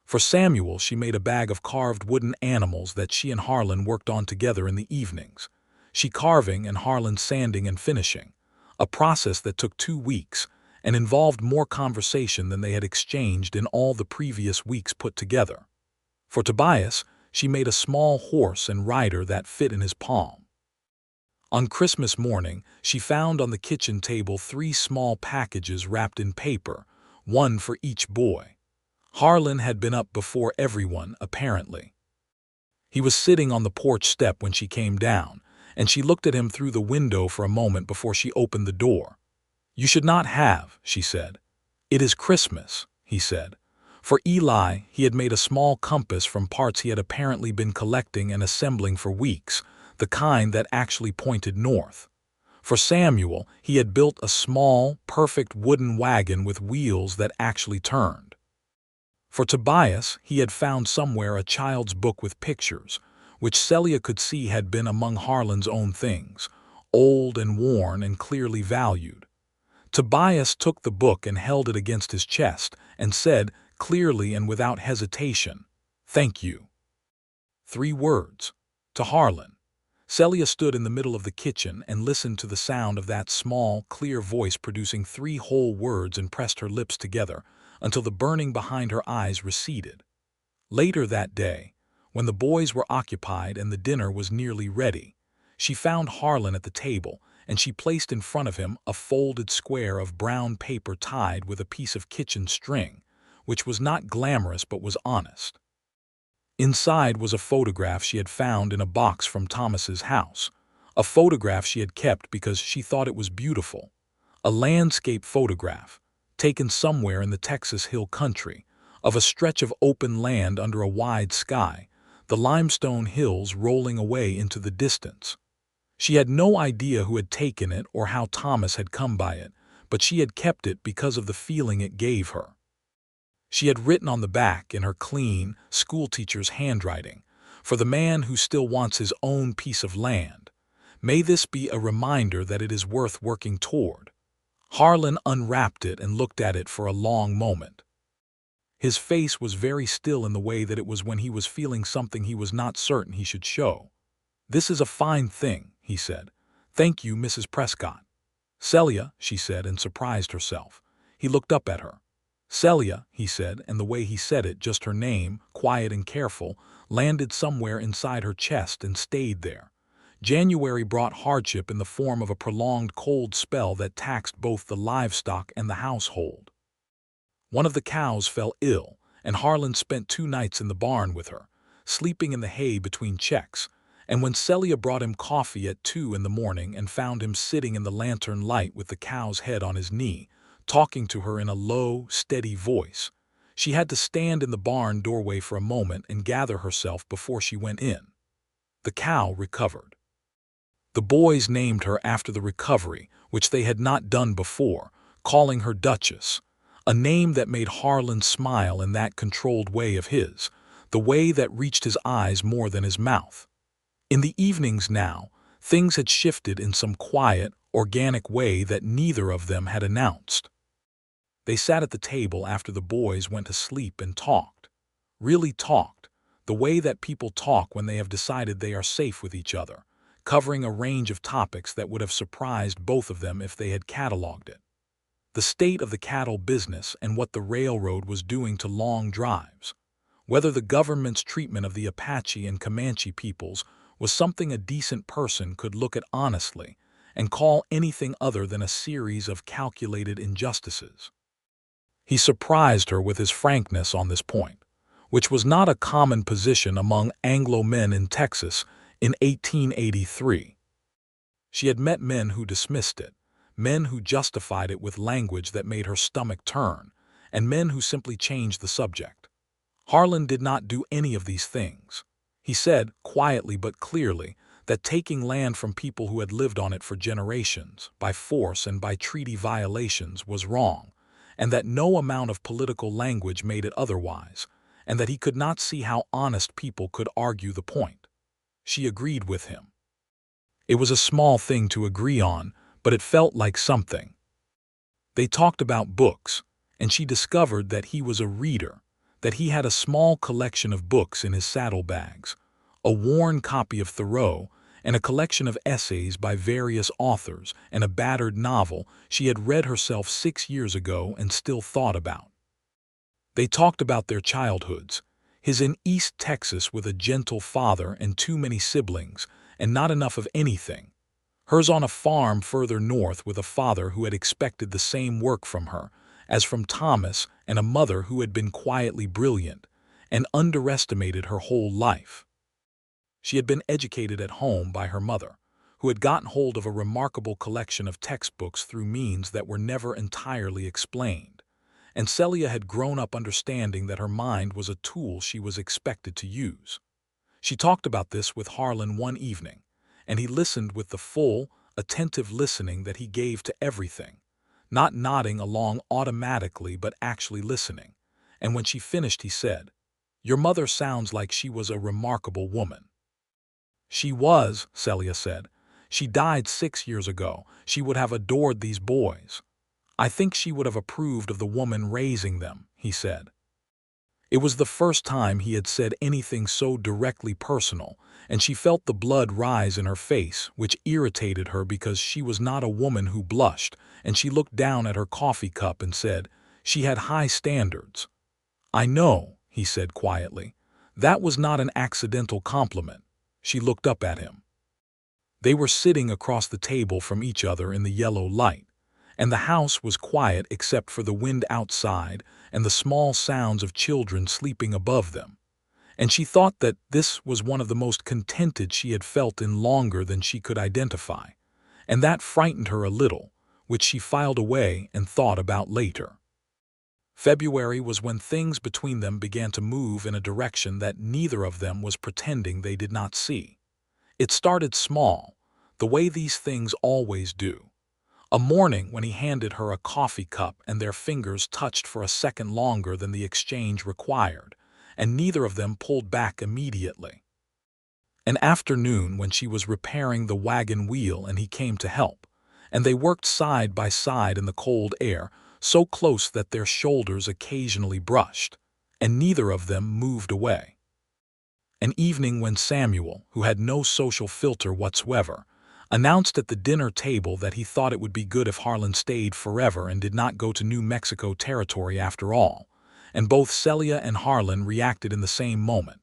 For Samuel, she made a bag of carved wooden animals that she and Harlan worked on together in the evenings, she carving and Harlan sanding and finishing, a process that took 2 weeks and involved more conversation than they had exchanged in all the previous weeks put together. For Tobias, she made a small horse and rider that fit in his palm. On Christmas morning, she found on the kitchen table 3 small packages wrapped in paper, one for each boy. Harlan had been up before everyone, apparently. He was sitting on the porch step when she came down, and she looked at him through the window for a moment before she opened the door. "You should not have," she said. "It is Christmas," he said. For Eli, he had made a small compass from parts he had apparently been collecting and assembling for weeks, the kind that actually pointed north. For Samuel, he had built a small, perfect wooden wagon with wheels that actually turned. For Tobias, he had found somewhere a child's book with pictures, which Celia could see had been among Harlan's own things, old and worn and clearly valued. Tobias took the book and held it against his chest and said, clearly and without hesitation, "Thank you." 3 words. To Harlan. Celia stood in the middle of the kitchen and listened to the sound of that small, clear voice producing 3 whole words and pressed her lips together until the burning behind her eyes receded. Later that day, when the boys were occupied and the dinner was nearly ready, she found Harlan at the table, and she placed in front of him a folded square of brown paper tied with a piece of kitchen string, which was not glamorous but was honest. Inside was a photograph she had found in a box from Thomas's house, a photograph she had kept because she thought it was beautiful, a landscape photograph, taken somewhere in the Texas hill country, of a stretch of open land under a wide sky, the limestone hills rolling away into the distance. She had no idea who had taken it or how Thomas had come by it, but she had kept it because of the feeling it gave her. She had written on the back in her clean, schoolteacher's handwriting, "For the man who still wants his own piece of land. May this be a reminder that it is worth working toward." Harlan unwrapped it and looked at it for a long moment. His face was very still in the way that it was when he was feeling something he was not certain he should show. "This is a fine thing," he said. "Thank you, Mrs. Prescott." "Celia," she said, and surprised herself. He looked up at her. "Celia," he said, and the way he said it, just her name, quiet and careful, landed somewhere inside her chest and stayed there. January brought hardship in the form of a prolonged cold spell that taxed both the livestock and the household. One of the cows fell ill, and Harlan spent 2 nights in the barn with her, sleeping in the hay between checks, and when Celia brought him coffee at 2 in the morning and found him sitting in the lantern light with the cow's head on his knee, talking to her in a low, steady voice, she had to stand in the barn doorway for a moment and gather herself before she went in. The cow recovered. The boys named her after the recovery, which they had not done before, calling her Duchess, a name that made Harlan smile in that controlled way of his, the way that reached his eyes more than his mouth. In the evenings now, things had shifted in some quiet, organic way that neither of them had announced. They sat at the table after the boys went to sleep and talked. Really talked, the way that people talk when they have decided they are safe with each other, covering a range of topics that would have surprised both of them if they had cataloged it. The state of the cattle business and what the railroad was doing to long drives. Whether the government's treatment of the Apache and Comanche peoples was something a decent person could look at honestly and call anything other than a series of calculated injustices. He surprised her with his frankness on this point, which was not a common position among Anglo men in Texas in 1883. She had met men who dismissed it, men who justified it with language that made her stomach turn, and men who simply changed the subject. Harlan did not do any of these things. He said, quietly but clearly, that taking land from people who had lived on it for generations, by force and by treaty violations, was wrong, and that no amount of political language made it otherwise, and that he could not see how honest people could argue the point. She agreed with him. It was a small thing to agree on, but it felt like something. They talked about books, and she discovered that he was a reader, that he had a small collection of books in his saddlebags, a worn copy of Thoreau, and a collection of essays by various authors, and a battered novel she had read herself 6 years ago and still thought about. They talked about their childhoods, his in East Texas with a gentle father and too many siblings, and not enough of anything. Hers on a farm further north with a father who had expected the same work from her as from Thomas, and a mother who had been quietly brilliant and underestimated her whole life. She had been educated at home by her mother, who had gotten hold of a remarkable collection of textbooks through means that were never entirely explained, and Celia had grown up understanding that her mind was a tool she was expected to use. She talked about this with Harlan one evening, and he listened with the full, attentive listening that he gave to everything, not nodding along automatically but actually listening, and when she finished he said, "Your mother sounds like she was a remarkable woman." "She was," Celia said. "She died 6 years ago. She would have adored these boys. I think she would have approved of the woman raising them," he said. It was the first time he had said anything so directly personal, and she felt the blood rise in her face, which irritated her because she was not a woman who blushed, and she looked down at her coffee cup and said, "She had high standards." "I know," he said quietly. "That was not an accidental compliment." She looked up at him. They were sitting across the table from each other in the yellow light, and the house was quiet except for the wind outside and the small sounds of children sleeping above them, and she thought that this was one of the most contented she had felt in longer than she could identify, and that frightened her a little, which she filed away and thought about later. February was when things between them began to move in a direction that neither of them was pretending they did not see. It started small, the way these things always do. A morning when he handed her a coffee cup and their fingers touched for a second longer than the exchange required, and neither of them pulled back immediately. An afternoon when she was repairing the wagon wheel and he came to help, and they worked side by side in the cold air, so close that their shoulders occasionally brushed, and neither of them moved away. An evening when Samuel, who had no social filter whatsoever, announced at the dinner table that he thought it would be good if Harlan stayed forever and did not go to New Mexico territory after all, and both Celia and Harlan reacted in the same moment,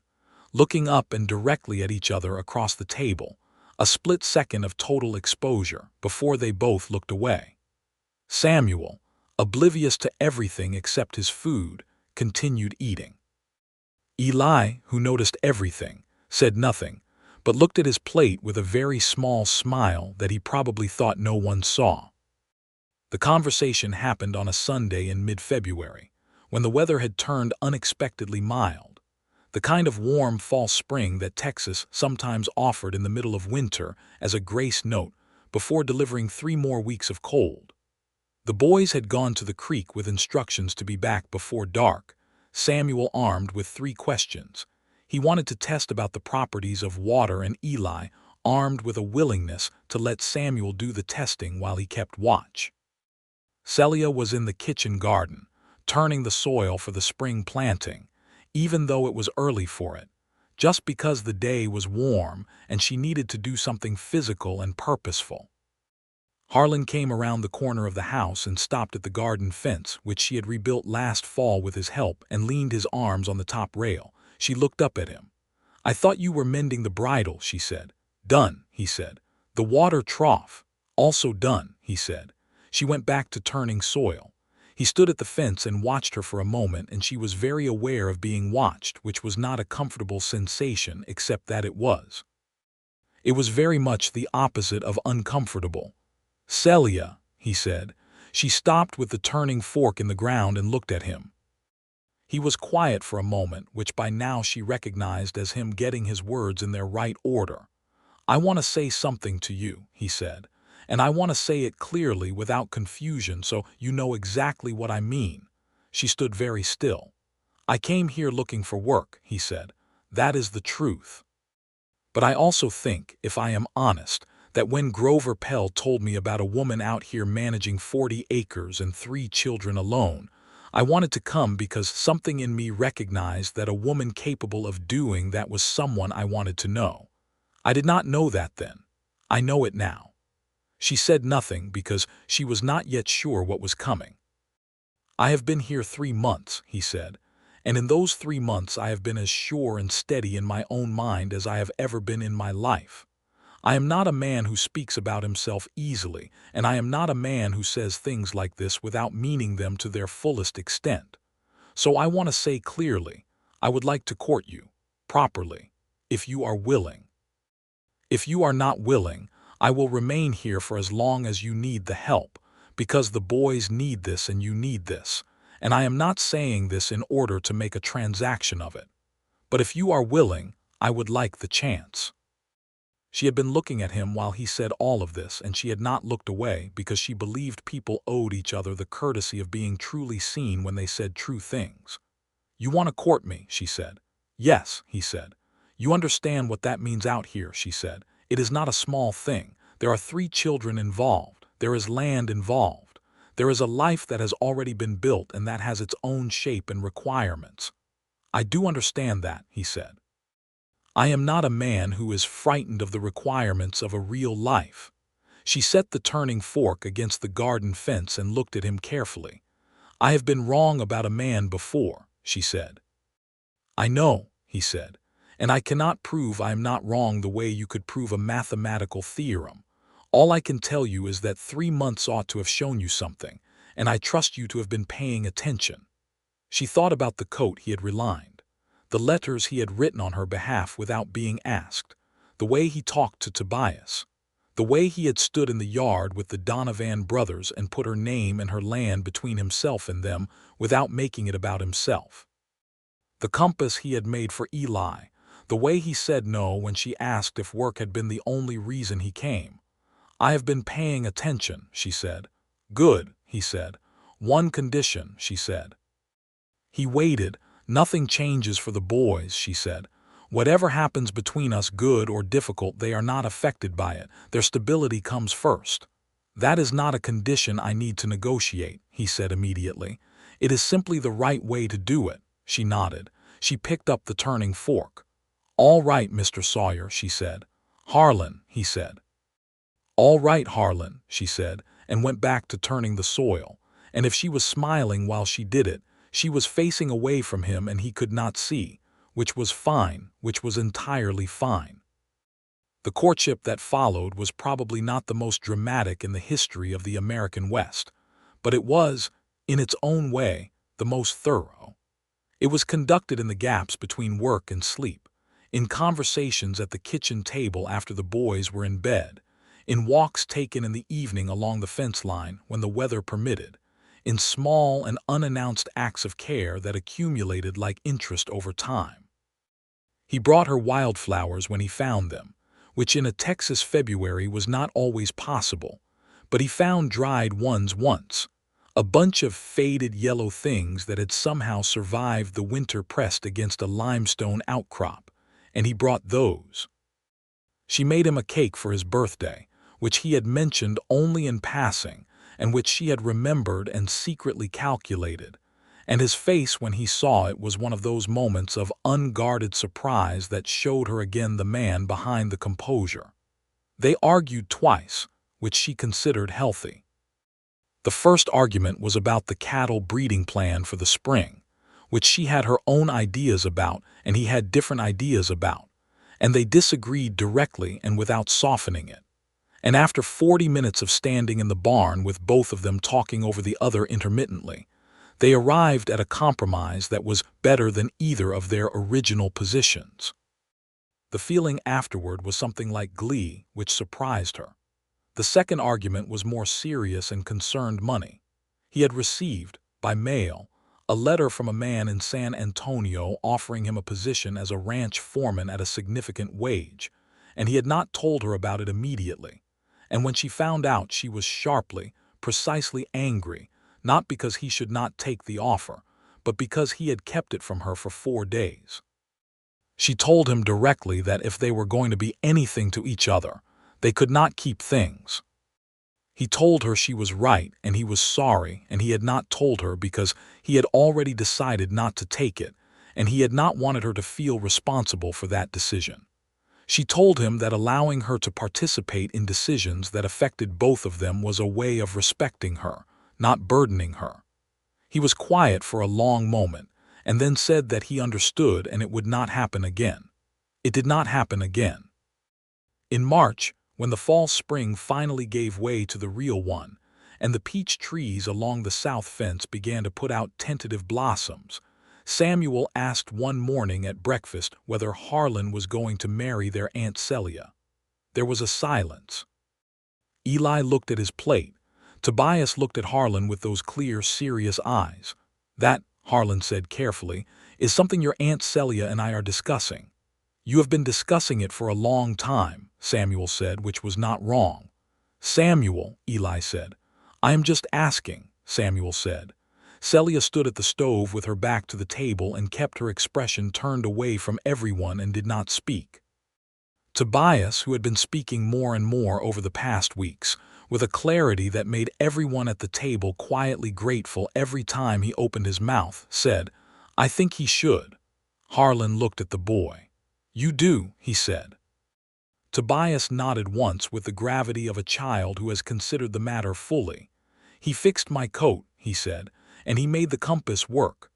looking up and directly at each other across the table, a split second of total exposure before they both looked away. Samuel, oblivious to everything except his food, continued eating. Eli, who noticed everything, said nothing, but looked at his plate with a very small smile that he probably thought no one saw. The conversation happened on a Sunday in mid-February, when the weather had turned unexpectedly mild, the kind of warm fall spring that Texas sometimes offered in the middle of winter as a grace note before delivering 3 more weeks of cold. The boys had gone to the creek with instructions to be back before dark, Samuel armed with 3 questions. He wanted to test about the properties of water, and Eli armed with a willingness to let Samuel do the testing while he kept watch. Celia was in the kitchen garden, turning the soil for the spring planting, even though it was early for it, just because the day was warm and she needed to do something physical and purposeful. Harlan came around the corner of the house and stopped at the garden fence, which she had rebuilt last fall with his help, and leaned his arms on the top rail. She looked up at him. "I thought you were mending the bridle," she said. "Done," he said. "The water trough." "Also done," he said. She went back to turning soil. He stood at the fence and watched her for a moment, and she was very aware of being watched, which was not a comfortable sensation except that it was. It was very much the opposite of uncomfortable. "Celia," he said. She stopped with the turning fork in the ground and looked at him. He was quiet for a moment, which by now she recognized as him getting his words in their right order. "I want to say something to you," he said, "and I want to say it clearly without confusion so you know exactly what I mean." She stood very still. "I came here looking for work," he said. "That is the truth. But I also think, if I am honest, that when Grover Pell told me about a woman out here managing 40 acres and 3 children alone, I wanted to come because something in me recognized that a woman capable of doing that was someone I wanted to know. I did not know that then. I know it now." She said nothing because she was not yet sure what was coming. "I have been here 3 months," he said, "and in those 3 months I have been as sure and steady in my own mind as I have ever been in my life. I am not a man who speaks about himself easily, and I am not a man who says things like this without meaning them to their fullest extent. So I want to say clearly, I would like to court you, properly, if you are willing. If you are not willing, I will remain here for as long as you need the help, because the boys need this and you need this, and I am not saying this in order to make a transaction of it. But if you are willing, I would like the chance." She had been looking at him while he said all of this, and she had not looked away because she believed people owed each other the courtesy of being truly seen when they said true things. "You want to court me," she said. "Yes," he said. "You understand what that means out here," she said. "It is not a small thing. There are 3 children involved. There is land involved. There is a life that has already been built and that has its own shape and requirements." "I do understand that," he said. "I am not a man who is frightened of the requirements of a real life." She set the turning fork against the garden fence and looked at him carefully. "I have been wrong about a man before," she said. "I know," he said, "and I cannot prove I am not wrong the way you could prove a mathematical theorem. All I can tell you is that 3 months ought to have shown you something, and I trust you to have been paying attention." She thought about the coat he had relined, the letters he had written on her behalf without being asked, the way he talked to Tobias, the way he had stood in the yard with the Donovan brothers and put her name and her land between himself and them without making it about himself. The compass he had made for Eli, the way he said no when she asked if work had been the only reason he came. "I have been paying attention," she said. "Good," he said. "One condition," she said. He waited. "Nothing changes for the boys," she said. "Whatever happens between us, good or difficult, they are not affected by it. Their stability comes first." "That is not a condition I need to negotiate," he said immediately. "It is simply the right way to do it." She nodded. She picked up the turning fork. "All right, Mr. Sawyer," she said. "Harlan," he said. "All right, Harlan," she said, and went back to turning the soil. And if she was smiling while she did it, she was facing away from him and he could not see, which was fine, which was entirely fine. The courtship that followed was probably not the most dramatic in the history of the American West, but it was, in its own way, the most thorough. It was conducted in the gaps between work and sleep, in conversations at the kitchen table after the boys were in bed, in walks taken in the evening along the fence line when the weather permitted, in small and unannounced acts of care that accumulated like interest over time. He brought her wildflowers when he found them, which in a Texas February was not always possible, but he found dried ones once, a bunch of faded yellow things that had somehow survived the winter pressed against a limestone outcrop, and he brought those. She made him a cake for his birthday, which he had mentioned only in passing, and which she had remembered and secretly calculated, and his face when he saw it was one of those moments of unguarded surprise that showed her again the man behind the composure. They argued twice, which she considered healthy. The first argument was about the cattle breeding plan for the spring, which she had her own ideas about and he had different ideas about, and they disagreed directly and without softening it. And after 40 minutes of standing in the barn with both of them talking over the other intermittently, they arrived at a compromise that was better than either of their original positions. The feeling afterward was something like glee, which surprised her. The second argument was more serious and concerned money. He had received, by mail, a letter from a man in San Antonio offering him a position as a ranch foreman at a significant wage, and he had not told her about it immediately. And when she found out, she was sharply, precisely angry, not because he should not take the offer, but because he had kept it from her for 4 days. She told him directly that if they were going to be anything to each other, they could not keep things. He told her she was right and he was sorry, and he had not told her because he had already decided not to take it, and he had not wanted her to feel responsible for that decision. She told him that allowing her to participate in decisions that affected both of them was a way of respecting her, not burdening her. He was quiet for a long moment, and then said that he understood and it would not happen again. It did not happen again. In March, when the fall spring finally gave way to the real one, and the peach trees along the south fence began to put out tentative blossoms, Samuel asked one morning at breakfast whether Harlan was going to marry their Aunt Celia. There was a silence. Eli looked at his plate. Tobias looked at Harlan with those clear, serious eyes. "That," Harlan said carefully, "is something your Aunt Celia and I are discussing." "You have been discussing it for a long time," Samuel said, which was not wrong. "Samuel," Eli said. "I am just asking," Samuel said. Celia stood at the stove with her back to the table and kept her expression turned away from everyone and did not speak. Tobias, who had been speaking more and more over the past weeks, with a clarity that made everyone at the table quietly grateful every time he opened his mouth, said, "I think he should." Harlan looked at the boy. "You do," he said. Tobias nodded once with the gravity of a child who has considered the matter fully. "He fixed my coat," he said, "and he made the compass work."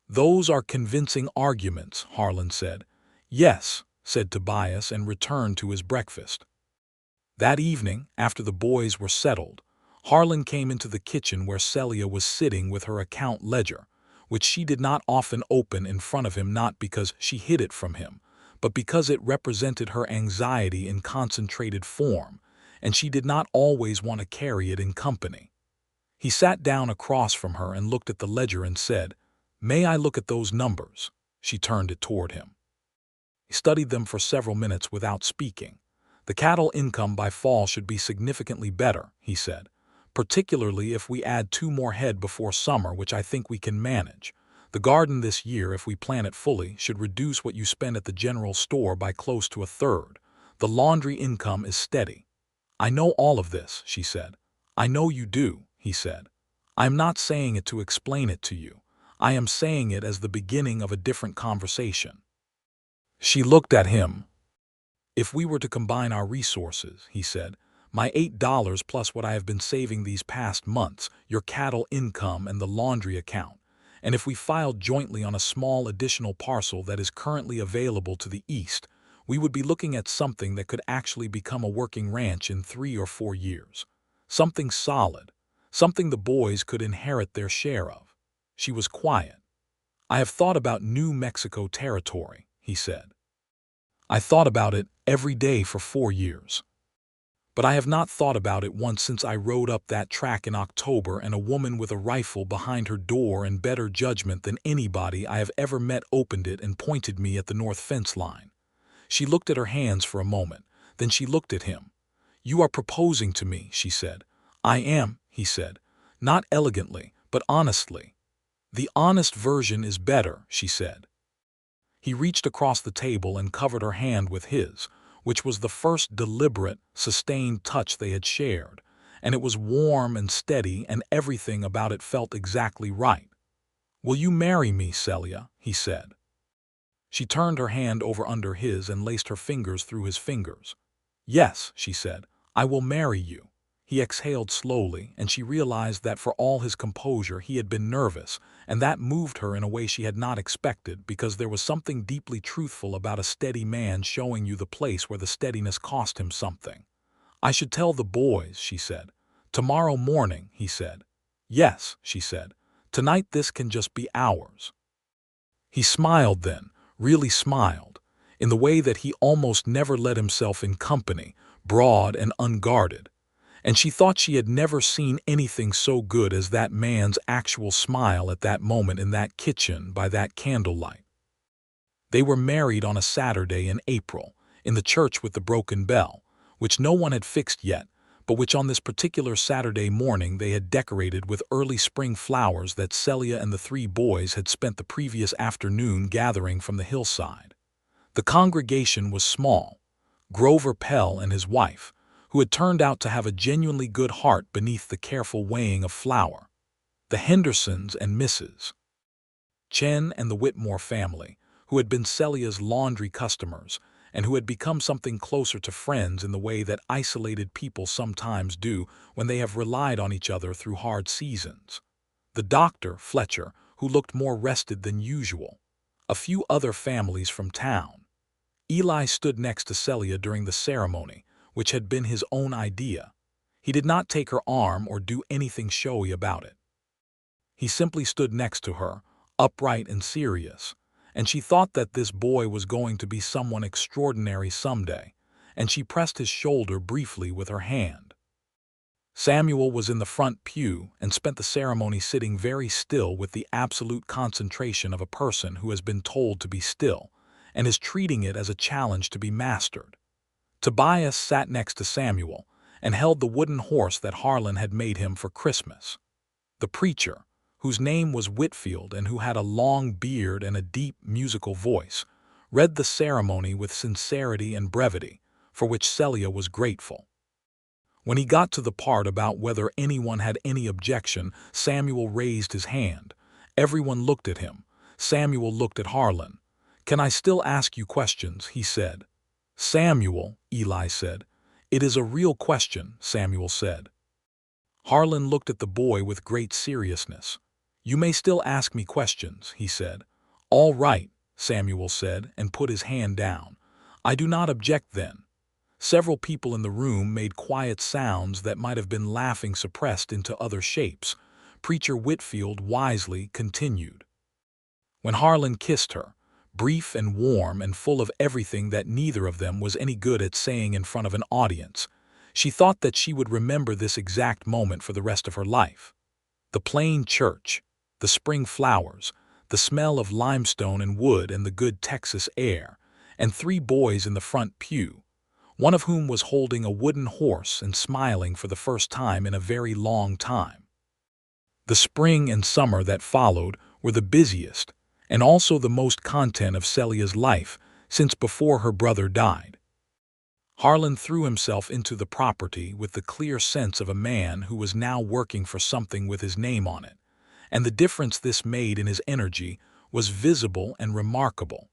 "Those are convincing arguments," Harlan said. "Yes," said Tobias, and returned to his breakfast. That evening, after the boys were settled, Harlan came into the kitchen where Celia was sitting with her account ledger, which she did not often open in front of him, not because she hid it from him, but because it represented her anxiety in concentrated form, and she did not always want to carry it in company. He sat down across from her and looked at the ledger and said, "May I look at those numbers?" She turned it toward him. He studied them for several minutes without speaking. The cattle income by fall should be significantly better, he said, particularly if we add 2 more head before summer, which I think we can manage. The garden this year, if we plan it fully, should reduce what you spend at the general store by close to a third. The laundry income is steady. I know all of this, she said. I know you do, he said. I am not saying it to explain it to you. I am saying it as the beginning of a different conversation. She looked at him. If we were to combine our resources, he said, my $8 plus what I have been saving these past months, your cattle income and the laundry account, and if we filed jointly on a small additional parcel that is currently available to the east, we would be looking at something that could actually become a working ranch in 3 or 4 years. Something solid, something the boys could inherit their share of. She was quiet. I have thought about New Mexico territory, he said. I thought about it every day for 4 years. But I have not thought about it once since I rode up that track in October and a woman with a rifle behind her door and better judgment than anybody I have ever met opened it and pointed me at the north fence line. She looked at her hands for a moment, then she looked at him. You are proposing to me, she said. I am, he said, not elegantly, but honestly. The honest version is better, she said. He reached across the table and covered her hand with his, which was the first deliberate, sustained touch they had shared, and it was warm and steady and everything about it felt exactly right. Will you marry me, Celia? He said. She turned her hand over under his and laced her fingers through his fingers. Yes, she said, I will marry you. He exhaled slowly, and she realized that for all his composure he had been nervous, and that moved her in a way she had not expected, because there was something deeply truthful about a steady man showing you the place where the steadiness cost him something. I should tell the boys, she said. Tomorrow morning, he said. Yes, she said. Tonight this can just be ours. He smiled then, really smiled, in the way that he almost never let himself in company, broad and unguarded. And she thought she had never seen anything so good as that man's actual smile at that moment in that kitchen by that candlelight. They were married on a Saturday in April, in the church with the broken bell, which no one had fixed yet, but which on this particular Saturday morning they had decorated with early spring flowers that Celia and the 3 boys had spent the previous afternoon gathering from the hillside. The congregation was small. Grover Pell and his wife, who had turned out to have a genuinely good heart beneath the careful weighing of flour. The Hendersons and Mrs. Chen and the Whitmore family, who had been Celia's laundry customers, and who had become something closer to friends in the way that isolated people sometimes do when they have relied on each other through hard seasons. The doctor, Fletcher, who looked more rested than usual. A few other families from town. Eli stood next to Celia during the ceremony, which had been his own idea. He did not take her arm or do anything showy about it. He simply stood next to her, upright and serious, and she thought that this boy was going to be someone extraordinary someday, and she pressed his shoulder briefly with her hand. Samuel was in the front pew and spent the ceremony sitting very still with the absolute concentration of a person who has been told to be still and is treating it as a challenge to be mastered. Tobias sat next to Samuel and held the wooden horse that Harlan had made him for Christmas. The preacher, whose name was Whitfield and who had a long beard and a deep musical voice, read the ceremony with sincerity and brevity, for which Celia was grateful. When he got to the part about whether anyone had any objection, Samuel raised his hand. Everyone looked at him. Samuel looked at Harlan. "Can I still ask you questions?" he said. "Samuel," Eli said. "It is a real question," Samuel said. Harlan looked at the boy with great seriousness. "You may still ask me questions," he said. "All right," Samuel said, and put his hand down. "I do not object then." Several people in the room made quiet sounds that might have been laughing suppressed into other shapes. Preacher Whitfield wisely continued. When Harlan kissed her, brief and warm and full of everything that neither of them was any good at saying in front of an audience, she thought that she would remember this exact moment for the rest of her life. The plain church, the spring flowers, the smell of limestone and wood and the good Texas air, and 3 boys in the front pew. one of whom was holding a wooden horse and smiling for the first time in a very long time. The spring and summer that followed were the busiest and also the most content of Celia's life since before her brother died. Harlan threw himself into the property with the clear sense of a man who was now working for something with his name on it, and the difference this made in his energy was visible and remarkable.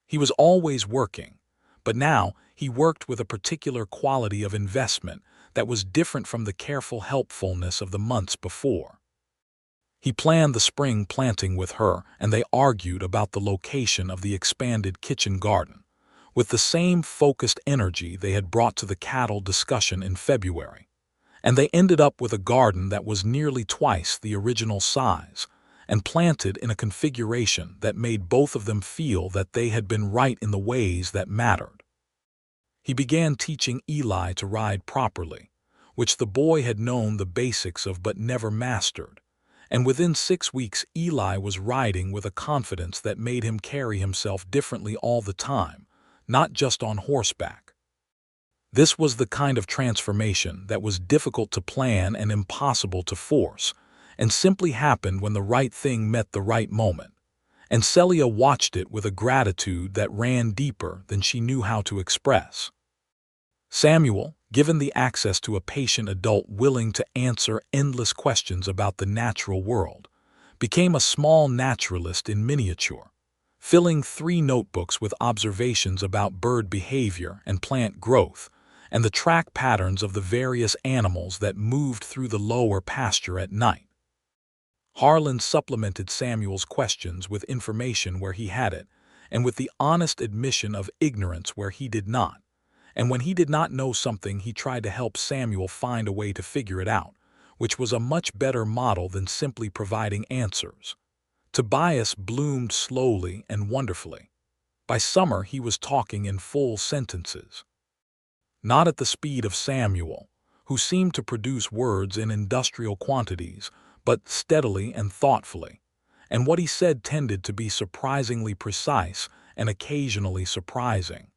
He was always working, but now he worked with a particular quality of investment that was different from the careful helpfulness of the months before. He planned the spring planting with her, and they argued about the location of the expanded kitchen garden, with the same focused energy they had brought to the cattle discussion in February. And they ended up with a garden that was nearly twice the original size, and planted in a configuration that made both of them feel that they had been right in the ways that mattered. He began teaching Eli to ride properly, which the boy had known the basics of but never mastered, and within 6 weeks Eli was riding with a confidence that made him carry himself differently all the time, not just on horseback. This was the kind of transformation that was difficult to plan and impossible to force, and simply happened when the right thing met the right moment, and Celia watched it with a gratitude that ran deeper than she knew how to express. Samuel, given the access to a patient adult willing to answer endless questions about the natural world, became a small naturalist in miniature, filling 3 notebooks with observations about bird behavior and plant growth, and the track patterns of the various animals that moved through the lower pasture at night. Harlan supplemented Samuel's questions with information where he had it, and with the honest admission of ignorance where he did not. And when he did not know something, he tried to help Samuel find a way to figure it out, which was a much better model than simply providing answers. Tobias bloomed slowly and wonderfully. By summer he was talking in full sentences. Not at the speed of Samuel, who seemed to produce words in industrial quantities, but steadily and thoughtfully, and what he said tended to be surprisingly precise and occasionally surprising.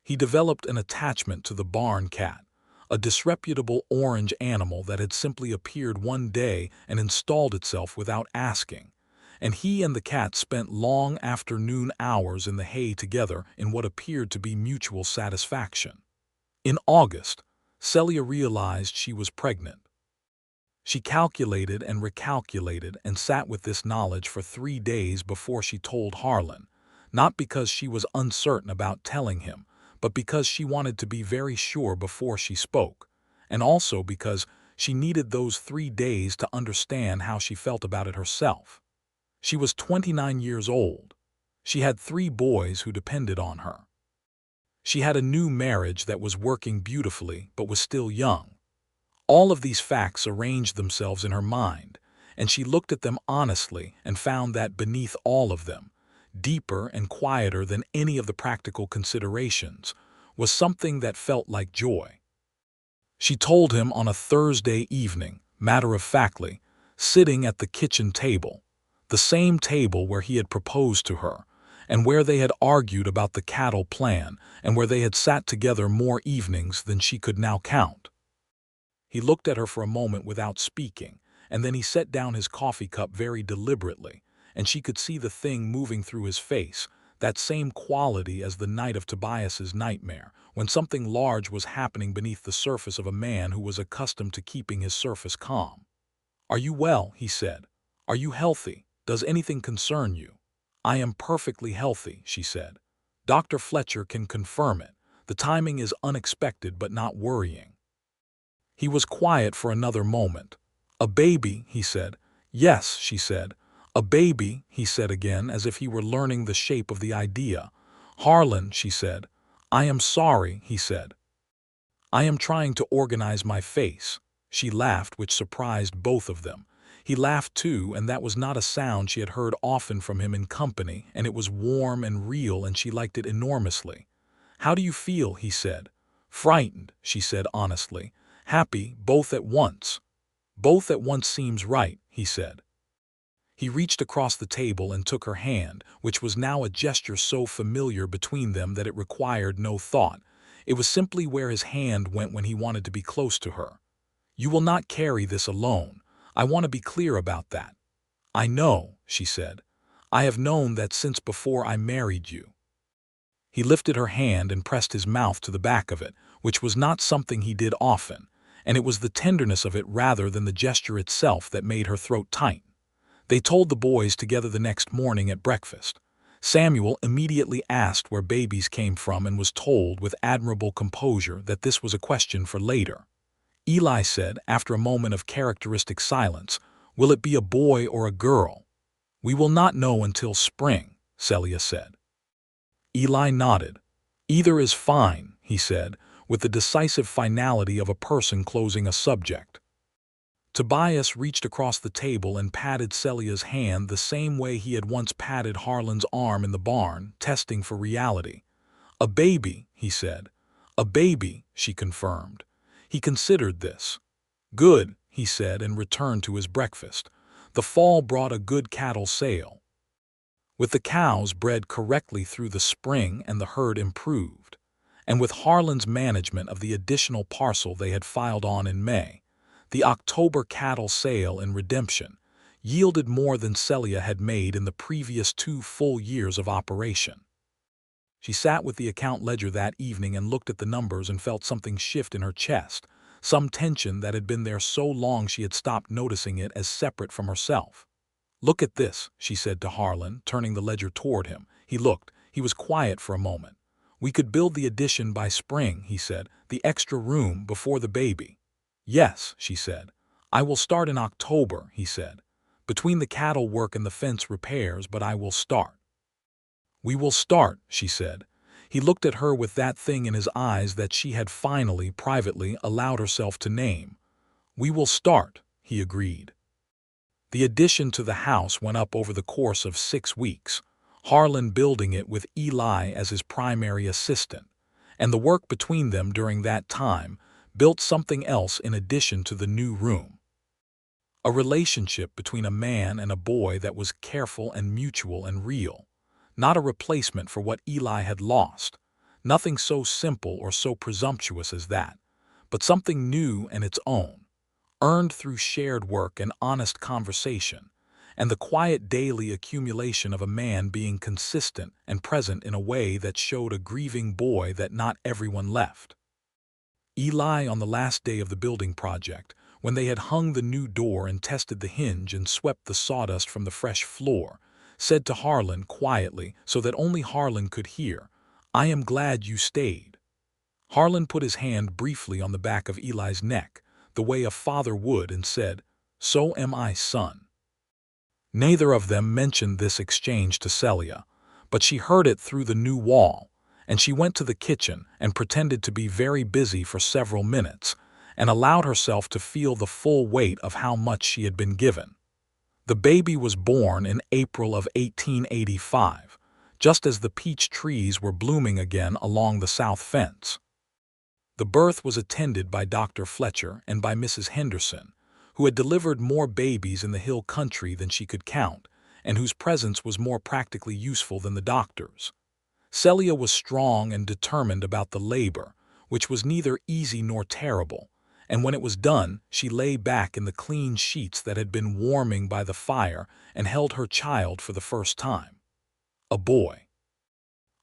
He developed an attachment to the barn cat, a disreputable orange animal that had simply appeared one day and installed itself without asking, and he and the cat spent long afternoon hours in the hay together in what appeared to be mutual satisfaction. In August, Celia realized she was pregnant. She calculated and recalculated and sat with this knowledge for 3 days before she told Harlan, not because she was uncertain about telling him, but because she wanted to be very sure before she spoke, and also because she needed those 3 days to understand how she felt about it herself. She was 29 years old. She had 3 boys who depended on her. She had a new marriage that was working beautifully but was still young. All of these facts arranged themselves in her mind, and she looked at them honestly and found that beneath all of them, deeper and quieter than any of the practical considerations, was something that felt like joy. She told him on a Thursday evening, matter-of-factly, sitting at the kitchen table, the same table where he had proposed to her, and where they had argued about the cattle plan, and where they had sat together more evenings than she could now count. He looked at her for a moment without speaking, and then he set down his coffee cup very deliberately, and she could see the thing moving through his face, that same quality as the night of Tobias's nightmare, when something large was happening beneath the surface of a man who was accustomed to keeping his surface calm. "Are you well?" he said. "Are you healthy? Does anything concern you?" "I am perfectly healthy," she said. "Dr. Fletcher can confirm it. The timing is unexpected but not worrying." He was quiet for another moment. "A baby," he said. "Yes," she said. "A baby," he said again, as if he were learning the shape of the idea. "Harlan," she said. "I am sorry," he said. "I am trying to organize my face." She laughed, which surprised both of them. He laughed too, and that was not a sound she had heard often from him in company, and it was warm and real, and she liked it enormously. "How do you feel?" he said. "Frightened," she said honestly. "Happy, both at once." "Both at once seems right," he said. He reached across the table and took her hand, which was now a gesture so familiar between them that it required no thought. It was simply where his hand went when he wanted to be close to her. "You will not carry this alone. I want to be clear about that." "I know," she said. "I have known that since before I married you." He lifted her hand and pressed his mouth to the back of it, which was not something he did often, and it was the tenderness of it rather than the gesture itself that made her throat tighten. They told the boys together the next morning at breakfast. Samuel immediately asked where babies came from and was told with admirable composure that this was a question for later. Eli said, after a moment of characteristic silence, "Will it be a boy or a girl?" "We will not know until spring," Celia said. Eli nodded. "Either is fine," he said, with the decisive finality of a person closing a subject. Tobias reached across the table and patted Celia's hand the same way he had once patted Harlan's arm in the barn, testing for reality. "A baby," he said. "A baby," she confirmed. He considered this. "Good," he said, and returned to his breakfast. The fall brought a good cattle sale. With the cows bred correctly through the spring and the herd improved, and with Harlan's management of the additional parcel they had filed on in May, the October cattle sale in Redemption yielded more than Celia had made in the previous 2 full years of operation. She sat with the account ledger that evening and looked at the numbers and felt something shift in her chest, some tension that had been there so long she had stopped noticing it as separate from herself. "Look at this," she said to Harlan, turning the ledger toward him. He looked. He was quiet for a moment. "We could build the addition by spring," he said, "the extra room before the baby." "Yes," she said. "I will start in October," he said. "Between the cattle work and the fence repairs, but I will start." "We will start," she said. He looked at her with that thing in his eyes that she had finally, privately, allowed herself to name. "We will start," he agreed. The addition to the house went up over the course of 6 weeks, Harlan building it with Eli as his primary assistant, and the work between them during that time built something else in addition to the new room. A relationship between a man and a boy that was careful and mutual and real, not a replacement for what Eli had lost, nothing so simple or so presumptuous as that, but something new and its own, earned through shared work and honest conversation, and the quiet daily accumulation of a man being consistent and present in a way that showed a grieving boy that not everyone left. Eli, on the last day of the building project, when they had hung the new door and tested the hinge and swept the sawdust from the fresh floor, said to Harlan quietly so that only Harlan could hear, "I am glad you stayed." Harlan put his hand briefly on the back of Eli's neck, the way a father would, and said, "So am I, son." Neither of them mentioned this exchange to Celia, but she heard it through the new wall, and she went to the kitchen and pretended to be very busy for several minutes, and allowed herself to feel the full weight of how much she had been given. The baby was born in April of 1885, just as the peach trees were blooming again along the south fence. The birth was attended by Dr. Fletcher and by Mrs. Henderson, who had delivered more babies in the hill country than she could count, and whose presence was more practically useful than the doctor's. Celia was strong and determined about the labor, which was neither easy nor terrible, and when it was done, she lay back in the clean sheets that had been warming by the fire and held her child for the first time. A boy.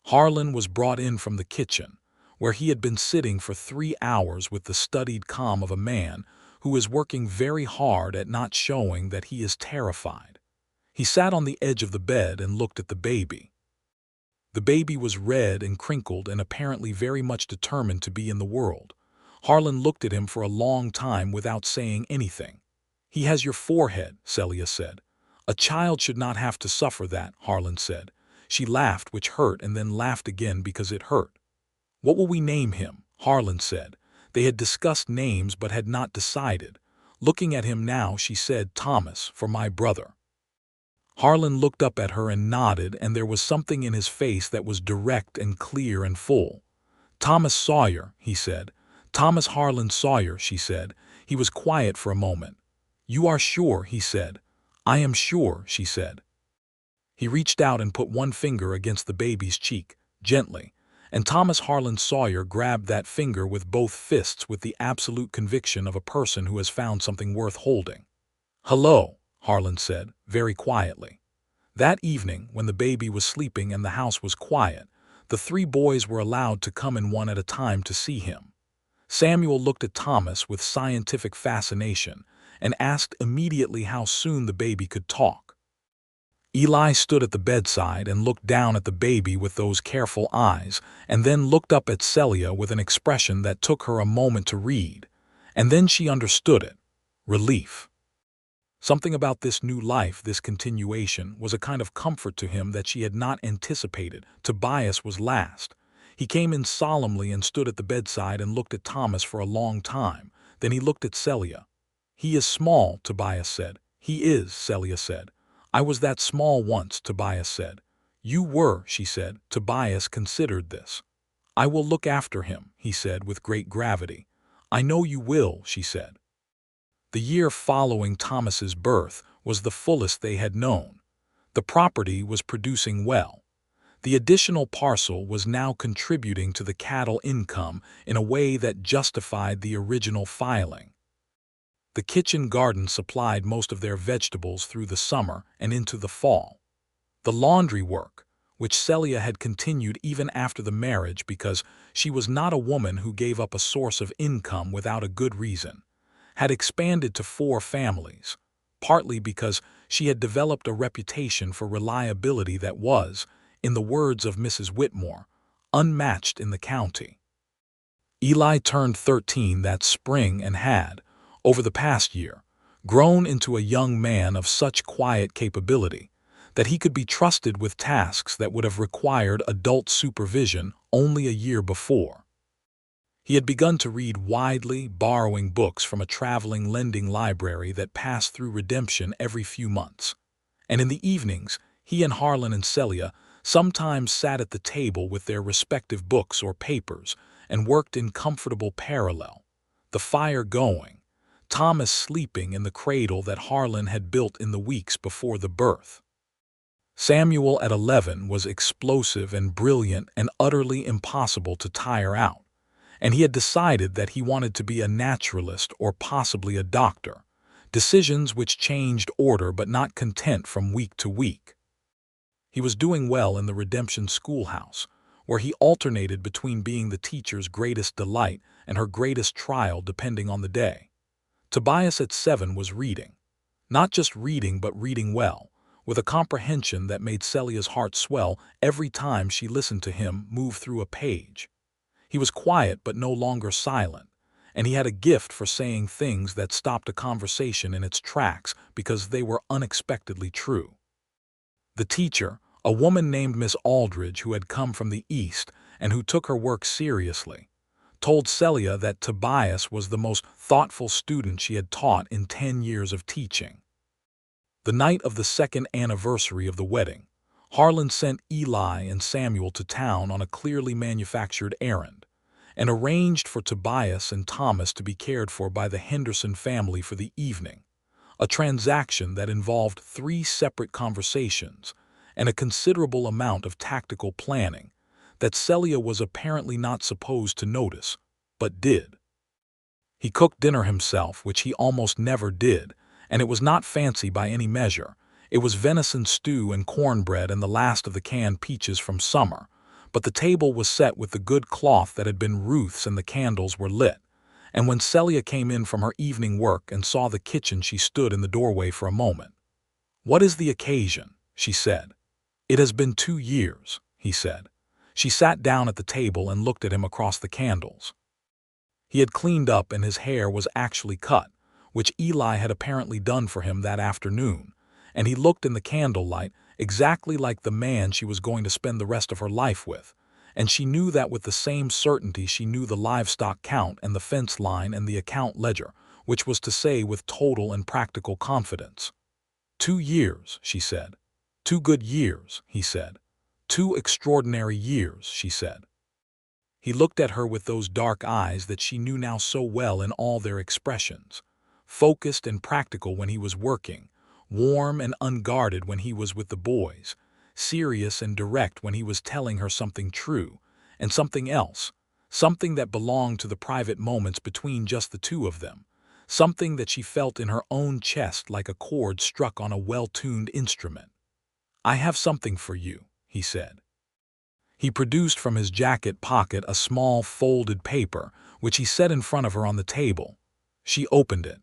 Harlan was brought in from the kitchen, where he had been sitting for 3 hours with the studied calm of a man who is working very hard at not showing that he is terrified. He sat on the edge of the bed and looked at the baby. The baby was red and crinkled and apparently very much determined to be in the world. Harlan looked at him for a long time without saying anything. "He has your forehead," Celia said. "A child should not have to suffer that," Harlan said. She laughed, which hurt, and then laughed again because it hurt. "What will we name him?" Harlan said. They had discussed names but had not decided. Looking at him now, she said, "Thomas, for my brother." Harlan looked up at her and nodded, and there was something in his face that was direct and clear and full. "Thomas Sawyer," he said. "Thomas Harlan Sawyer," she said. He was quiet for a moment. "You are sure?" he said. "I am sure," she said. He reached out and put one finger against the baby's cheek, gently, and Thomas Harlan Sawyer grabbed that finger with both fists with the absolute conviction of a person who has found something worth holding. "Hello," Harlan said, very quietly. That evening, when the baby was sleeping and the house was quiet, the three boys were allowed to come in one at a time to see him. Samuel looked at Thomas with scientific fascination and asked immediately how soon the baby could talk. Eli stood at the bedside and looked down at the baby with those careful eyes, and then looked up at Celia with an expression that took her a moment to read. And then she understood it. Relief. Something about this new life, this continuation, was a kind of comfort to him that she had not anticipated. Tobias was last. He came in solemnly and stood at the bedside and looked at Thomas for a long time. Then he looked at Celia. "He is small," Tobias said. "He is," Celia said. "I was that small once," Tobias said. "You were," she said. Tobias considered this. "I will look after him," he said with great gravity. "I know you will," she said. The year following Thomas's birth was the fullest they had known. The property was producing well. The additional parcel was now contributing to the cattle income in a way that justified the original filing. The kitchen garden supplied most of their vegetables through the summer and into the fall. The laundry work, which Celia had continued even after the marriage because she was not a woman who gave up a source of income without a good reason, had expanded to 4 families, partly because she had developed a reputation for reliability that was, in the words of Mrs. Whitmore, unmatched in the county. Eli turned 13 that spring and had, over the past year, grown into a young man of such quiet capability that he could be trusted with tasks that would have required adult supervision only a year before. He had begun to read widely, borrowing books from a traveling lending library that passed through Redemption every few months. And in the evenings, he and Harlan and Celia sometimes sat at the table with their respective books or papers and worked in comfortable parallel, the fire going, Thomas sleeping in the cradle that Harlan had built in the weeks before the birth. Samuel at 11 was explosive and brilliant and utterly impossible to tire out, and he had decided that he wanted to be a naturalist or possibly a doctor, decisions which changed order but not content from week to week. He was doing well in the Redemption schoolhouse, where he alternated between being the teacher's greatest delight and her greatest trial depending on the day. Tobias at 7 was reading. Not just reading, but reading well, with a comprehension that made Celia's heart swell every time she listened to him move through a page. He was quiet but no longer silent, and he had a gift for saying things that stopped a conversation in its tracks because they were unexpectedly true. The teacher, a woman named Miss Aldridge who had come from the East and who took her work seriously, told Celia that Tobias was the most thoughtful student she had taught in 10 years of teaching. The night of the 2nd anniversary of the wedding, Harlan sent Eli and Samuel to town on a clearly manufactured errand, and arranged for Tobias and Thomas to be cared for by the Henderson family for the evening, a transaction that involved 3 separate conversations and a considerable amount of tactical planning that Celia was apparently not supposed to notice, but did. He cooked dinner himself, which he almost never did, and it was not fancy by any measure. It was venison stew and cornbread and the last of the canned peaches from summer, but the table was set with the good cloth that had been Ruth's and the candles were lit. And when Celia came in from her evening work and saw the kitchen, she stood in the doorway for a moment. "What is the occasion?" she said. "It has been 2 years," he said. She sat down at the table and looked at him across the candles. He had cleaned up and his hair was actually cut, which Eli had apparently done for him that afternoon, and he looked in the candlelight exactly like the man she was going to spend the rest of her life with, and she knew that with the same certainty she knew the livestock count and the fence line and the account ledger, which was to say with total and practical confidence. 2 years, she said. 2 good years, he said. 2 extraordinary years, she said. He looked at her with those dark eyes that she knew now so well in all their expressions, focused and practical when he was working, warm and unguarded when he was with the boys, serious and direct when he was telling her something true, and something else, something that belonged to the private moments between just the two of them, something that she felt in her own chest like a chord struck on a well-tuned instrument. "I have something for you," he said. He produced from his jacket pocket a small folded paper, which he set in front of her on the table. She opened it.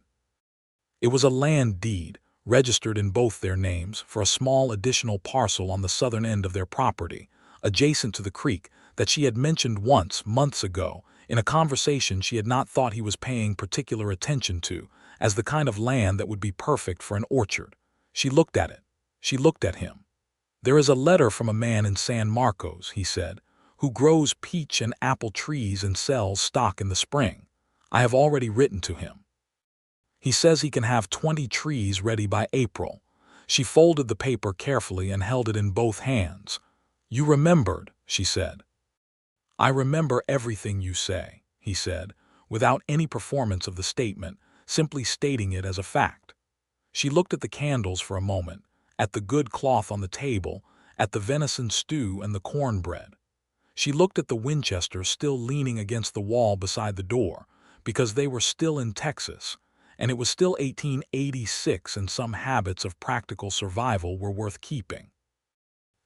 It was a land deed, registered in both their names, for a small additional parcel on the southern end of their property, adjacent to the creek, that she had mentioned once, months ago, in a conversation she had not thought he was paying particular attention to, as the kind of land that would be perfect for an orchard. She looked at it. She looked at him. "There is a letter from a man in San Marcos," he said, "who grows peach and apple trees and sells stock in the spring. I have already written to him. He says he can have 20 trees ready by April." She folded the paper carefully and held it in both hands. "You remembered," she said. "I remember everything you say," he said, without any performance of the statement, simply stating it as a fact. She looked at the candles for a moment, at the good cloth on the table, at the venison stew and the cornbread. She looked at the Winchester still leaning against the wall beside the door, because they were still in Texas, and it was still 1886 and some habits of practical survival were worth keeping.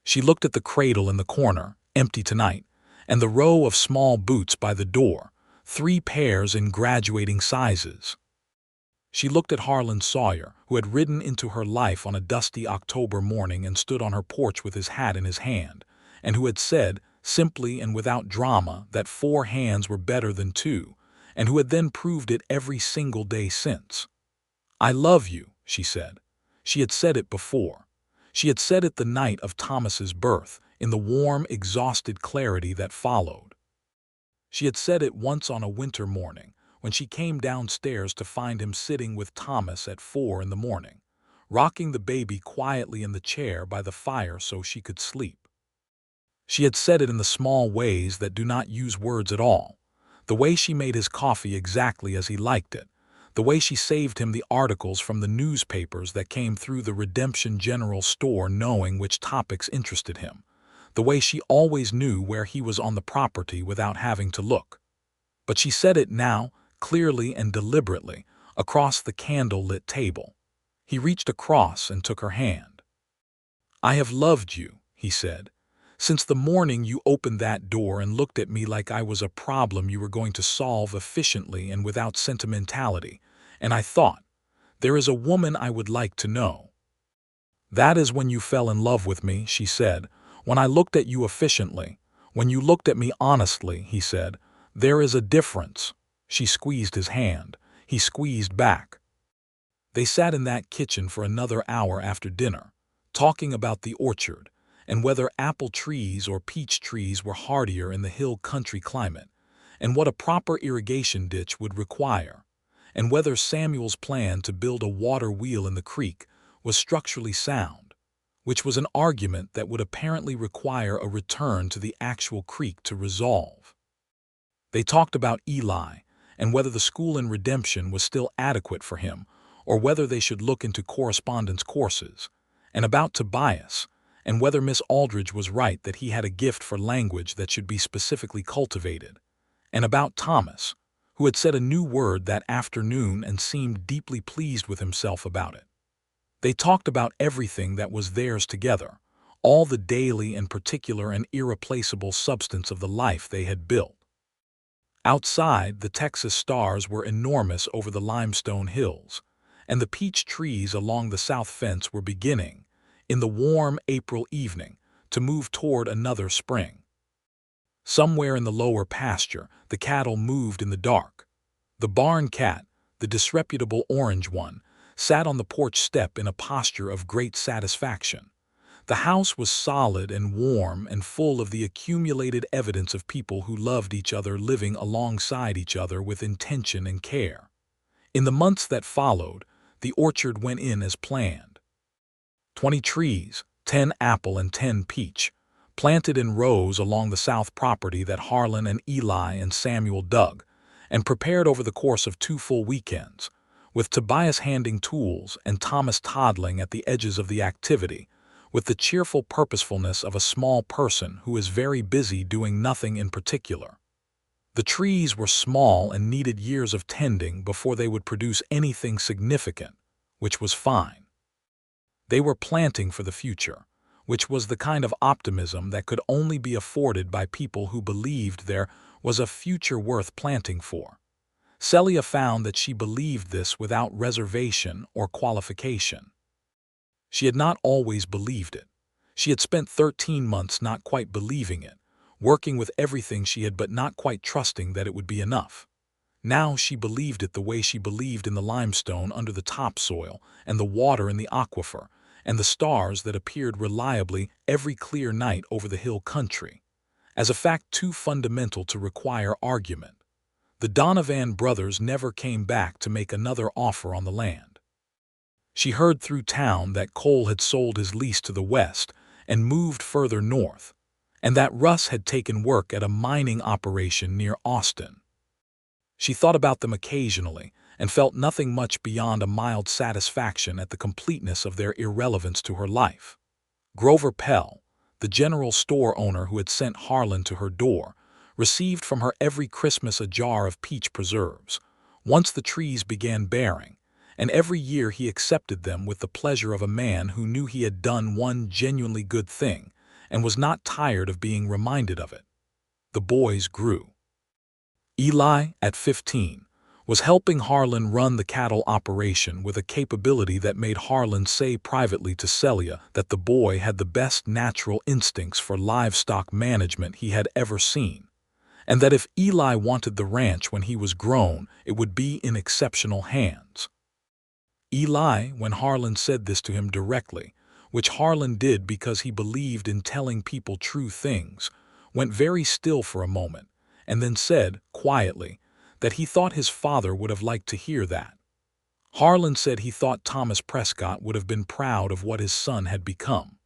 She looked at the cradle in the corner, empty tonight, and the row of small boots by the door, 3 pairs in graduating sizes. She looked at Harlan Sawyer, who had ridden into her life on a dusty October morning and stood on her porch with his hat in his hand, and who had said, simply and without drama, that 4 hands were better than 2, and who had then proved it every single day since. "I love you," she said. She had said it before. She had said it the night of Thomas's birth, in the warm, exhausted clarity that followed. She had said it once on a winter morning, when she came downstairs to find him sitting with Thomas at 4 in the morning, rocking the baby quietly in the chair by the fire so she could sleep. She had said it in the small ways that do not use words at all, the way she made his coffee exactly as he liked it, the way she saved him the articles from the newspapers that came through the Redemption General Store knowing which topics interested him, the way she always knew where he was on the property without having to look. But she said it now, clearly and deliberately, across the candle-lit table. He reached across and took her hand. "I have loved you," he said, "since the morning you opened that door and looked at me like I was a problem you were going to solve efficiently and without sentimentality, and I thought, there is a woman I would like to know." "That is when you fell in love with me," she said, "when I looked at you efficiently, when you looked at me honestly," he said. "There is a difference." She squeezed his hand. He squeezed back. They sat in that kitchen for another hour after dinner, talking about the orchard, and whether apple trees or peach trees were hardier in the hill country climate, and what a proper irrigation ditch would require, and whether Samuel's plan to build a water wheel in the creek was structurally sound, which was an argument that would apparently require a return to the actual creek to resolve. They talked about Eli, and whether the school in Redemption was still adequate for him, or whether they should look into correspondence courses, and about Tobias, and whether Miss Aldridge was right that he had a gift for language that should be specifically cultivated, and about Thomas, who had said a new word that afternoon and seemed deeply pleased with himself about it. They talked about everything that was theirs together, all the daily and particular and irreplaceable substance of the life they had built. Outside, the Texas stars were enormous over the limestone hills, and the peach trees along the south fence were beginning, in the warm April evening, to move toward another spring. Somewhere in the lower pasture, the cattle moved in the dark. The barn cat, the disreputable orange one, sat on the porch step in a posture of great satisfaction. The house was solid and warm and full of the accumulated evidence of people who loved each other living alongside each other with intention and care. In the months that followed, the orchard went in as planned. 20 trees, 10 apple and 10 peach, planted in rows along the south property that Harlan and Eli and Samuel dug, and prepared over the course of 2 full weekends, with Tobias handing tools and Thomas toddling at the edges of the activity, with the cheerful purposefulness of a small person who is very busy doing nothing in particular. The trees were small and needed years of tending before they would produce anything significant, which was fine. They were planting for the future, which was the kind of optimism that could only be afforded by people who believed there was a future worth planting for. Celia found that she believed this without reservation or qualification. She had not always believed it. She had spent 13 months not quite believing it, working with everything she had but not quite trusting that it would be enough. Now she believed it the way she believed in the limestone under the topsoil and the water in the aquifer and the stars that appeared reliably every clear night over the hill country, as a fact too fundamental to require argument. The Donovan brothers never came back to make another offer on the land. She heard through town that Cole had sold his lease to the west and moved further north, and that Russ had taken work at a mining operation near Austin. She thought about them occasionally and felt nothing much beyond a mild satisfaction at the completeness of their irrelevance to her life. Grover Pell, the general store owner who had sent Harlan to her door, received from her every Christmas a jar of peach preserves, once the trees began bearing, and every year he accepted them with the pleasure of a man who knew he had done one genuinely good thing and was not tired of being reminded of it. The boys grew. Eli, at 15, was helping Harlan run the cattle operation with a capability that made Harlan say privately to Celia that the boy had the best natural instincts for livestock management he had ever seen, and that if Eli wanted the ranch when he was grown, it would be in exceptional hands. Eli, when Harlan said this to him directly, which Harlan did because he believed in telling people true things, went very still for a moment, and then said, quietly, that he thought his father would have liked to hear that. Harlan said he thought Thomas Prescott would have been proud of what his son had become.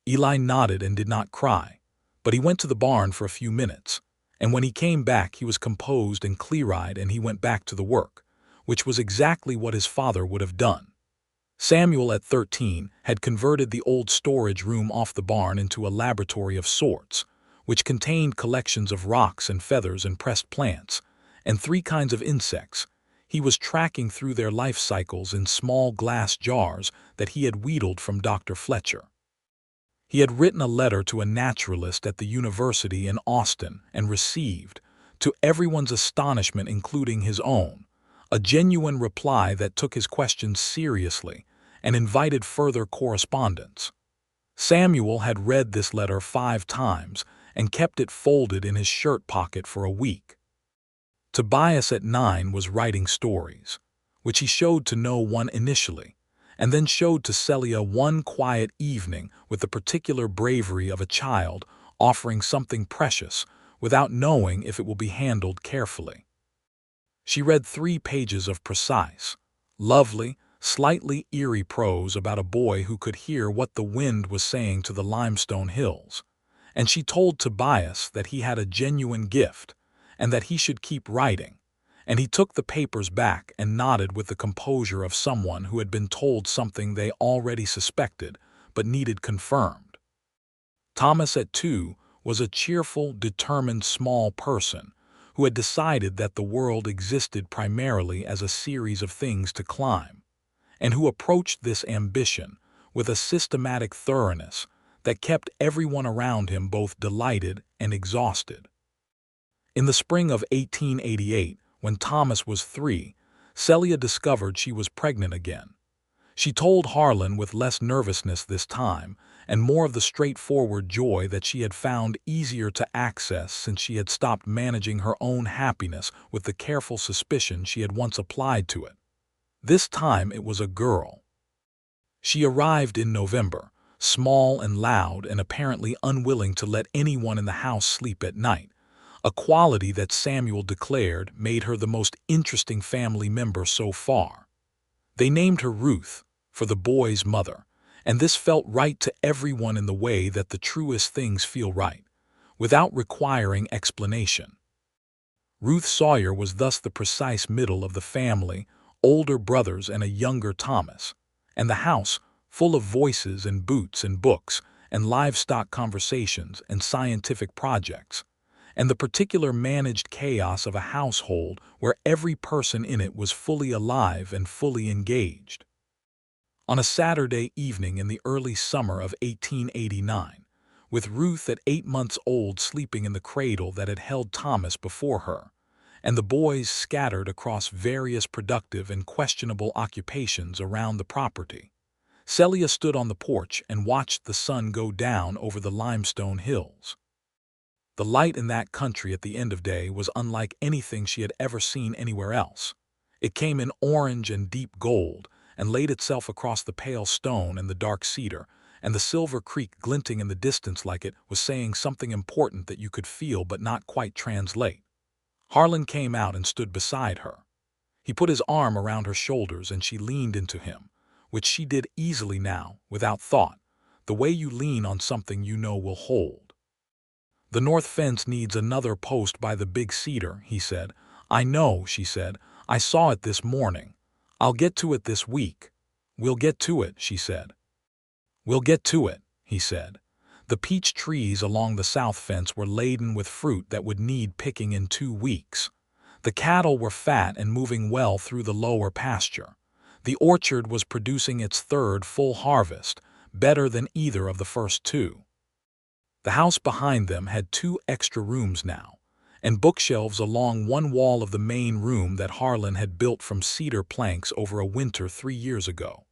Eli nodded and did not cry, but he went to the barn for a few minutes, and when he came back he was composed and clear-eyed, and he went back to the work, which was exactly what his father would have done. Samuel, at 13, had converted the old storage room off the barn into a laboratory of sorts, which contained collections of rocks and feathers and pressed plants, and 3 kinds of insects. He was tracking through their life cycles in small glass jars that he had wheedled from Dr. Fletcher. He had written a letter to a naturalist at the university in Austin and received, to everyone's astonishment including his own, a genuine reply that took his questions seriously and invited further correspondence. Samuel had read this letter 5 times and kept it folded in his shirt pocket for a week. Tobias, at 9, was writing stories, which he showed to no one initially, and then showed to Celia one quiet evening with the particular bravery of a child offering something precious without knowing if it will be handled carefully. She read 3 pages of precise, lovely, slightly eerie prose about a boy who could hear what the wind was saying to the limestone hills, and she told Tobias that he had a genuine gift and that he should keep writing, and he took the papers back and nodded with the composure of someone who had been told something they already suspected but needed confirmed. Thomas, at 2, was a cheerful, determined small person who had decided that the world existed primarily as a series of things to climb, and who approached this ambition with a systematic thoroughness that kept everyone around him both delighted and exhausted. In the spring of 1888, when Thomas was 3, Celia discovered she was pregnant again. She told Harlan with less nervousness this time, and more of the straightforward joy that she had found easier to access since she had stopped managing her own happiness with the careful suspicion she had once applied to it. This time it was a girl. She arrived in November, small and loud and apparently unwilling to let anyone in the house sleep at night, a quality that Samuel declared made her the most interesting family member so far. They named her Ruth, for the boy's mother, and this felt right to everyone in the way that the truest things feel right, without requiring explanation. Ruth Sawyer was thus the precise middle of the family, older brothers and a younger Thomas, and the house, full of voices and boots and books and livestock conversations and scientific projects, and the particular managed chaos of a household where every person in it was fully alive and fully engaged. On a Saturday evening in the early summer of 1889, with Ruth at 8 months old sleeping in the cradle that had held Thomas before her, and the boys scattered across various productive and questionable occupations around the property, Celia stood on the porch and watched the sun go down over the limestone hills. The light in that country at the end of day was unlike anything she had ever seen anywhere else. It came in orange and deep gold, and laid itself across the pale stone and the dark cedar, and the silver creek glinting in the distance like it was saying something important that you could feel but not quite translate. Harlan came out and stood beside her. He put his arm around her shoulders and she leaned into him, which she did easily now, without thought, the way you lean on something you know will hold. "The north fence needs another post by the big cedar," he said. "I know," she said. "I saw it this morning. I'll get to it this week." "We'll get to it," she said. "We'll get to it," he said. The peach trees along the south fence were laden with fruit that would need picking in 2 weeks. The cattle were fat and moving well through the lower pasture. The orchard was producing its 3rd full harvest, better than either of the first 2. The house behind them had 2 extra rooms now, and bookshelves along one wall of the main room that Harlan had built from cedar planks over a winter 3 years ago,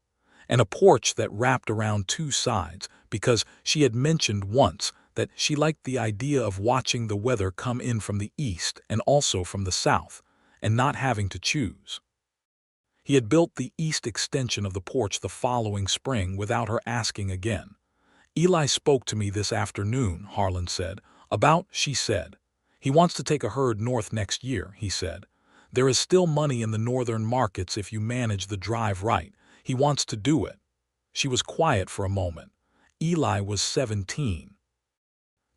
and a porch that wrapped around 2 sides because she had mentioned once that she liked the idea of watching the weather come in from the east and also from the south, and not having to choose. He had built the east extension of the porch the following spring without her asking again. "Eli spoke to me this afternoon," Harlan said. She said. "He wants to take a herd north next year," he said. "There is still money in the northern markets if you manage the drive right. He wants to do it." She was quiet for a moment. Eli was 17.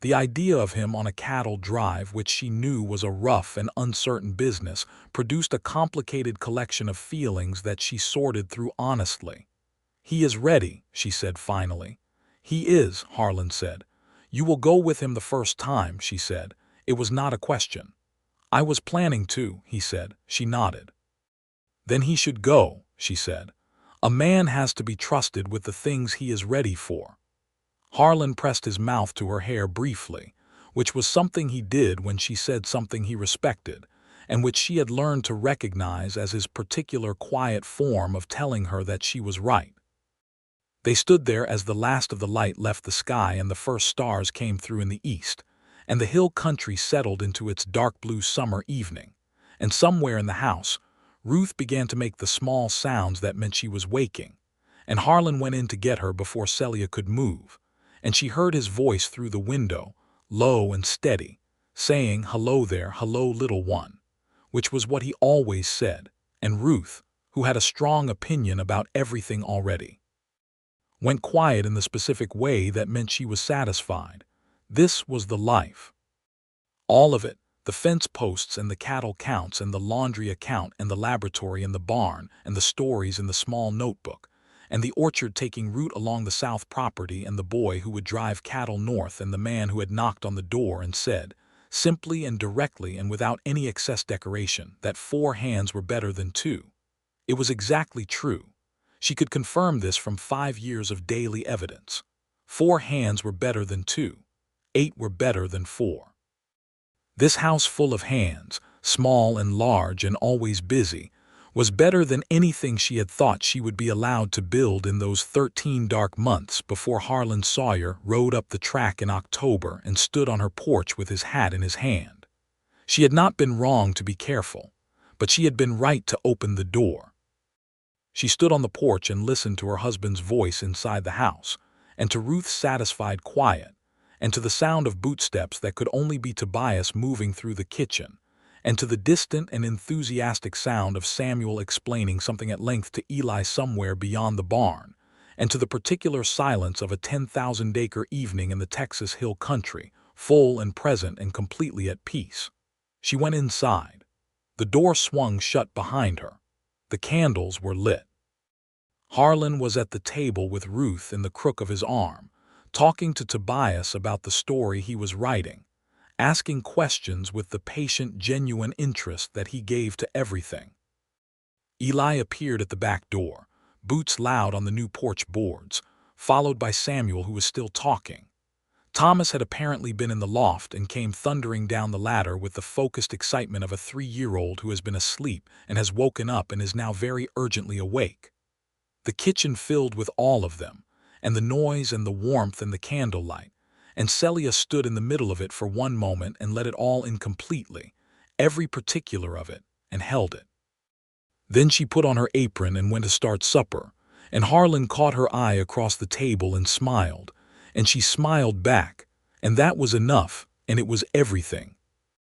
The idea of him on a cattle drive, which she knew was a rough and uncertain business, produced a complicated collection of feelings that she sorted through honestly. "He is ready," she said finally. "He is," Harlan said. "You will go with him the first time," she said. It was not a question. "I was planning to," he said. She nodded. "Then he should go," she said. "A man has to be trusted with the things he is ready for." Harlan pressed his mouth to her hair briefly, which was something he did when she said something he respected, and which she had learned to recognize as his particular quiet form of telling her that she was right. They stood there as the last of the light left the sky and the first stars came through in the east, and the hill country settled into its dark blue summer evening, and somewhere in the house, Ruth began to make the small sounds that meant she was waking, and Harlan went in to get her before Celia could move, and she heard his voice through the window, low and steady, saying, "Hello there, hello little one," which was what he always said, and Ruth, who had a strong opinion about everything already, went quiet in the specific way that meant she was satisfied. This was the life. All of it, the fence posts and the cattle counts and the laundry account and the laboratory and the barn and the stories in the small notebook, and the orchard taking root along the south property and the boy who would drive cattle north and the man who had knocked on the door and said, simply and directly and without any excess decoration, that 4 hands were better than 2. It was exactly true. She could confirm this from 5 years of daily evidence. 4 hands were better than 2. 8 were better than 4. This house full of hands, small and large and always busy, was better than anything she had thought she would be allowed to build in those 13 dark months before Harlan Sawyer rode up the track in October and stood on her porch with his hat in his hand. She had not been wrong to be careful, but she had been right to open the door. She stood on the porch and listened to her husband's voice inside the house, and to Ruth's satisfied quiet, and to the sound of bootsteps that could only be Tobias moving through the kitchen, and to the distant and enthusiastic sound of Samuel explaining something at length to Eli somewhere beyond the barn, and to the particular silence of a 10,000-acre evening in the Texas hill country, full and present and completely at peace. She went inside. The door swung shut behind her. The candles were lit. Harlan was at the table with Ruth in the crook of his arm, talking to Tobias about the story he was writing, asking questions with the patient, genuine interest that he gave to everything. Eli appeared at the back door, boots loud on the new porch boards, followed by Samuel, who was still talking. Thomas had apparently been in the loft and came thundering down the ladder with the focused excitement of a 3-year-old who has been asleep and has woken up and is now very urgently awake. The kitchen filled with all of them, and the noise and the warmth and the candlelight, and Celia stood in the middle of it for one moment and let it all in completely, every particular of it, and held it. Then she put on her apron and went to start supper, and Harlan caught her eye across the table and smiled, and she smiled back, and that was enough, and it was everything.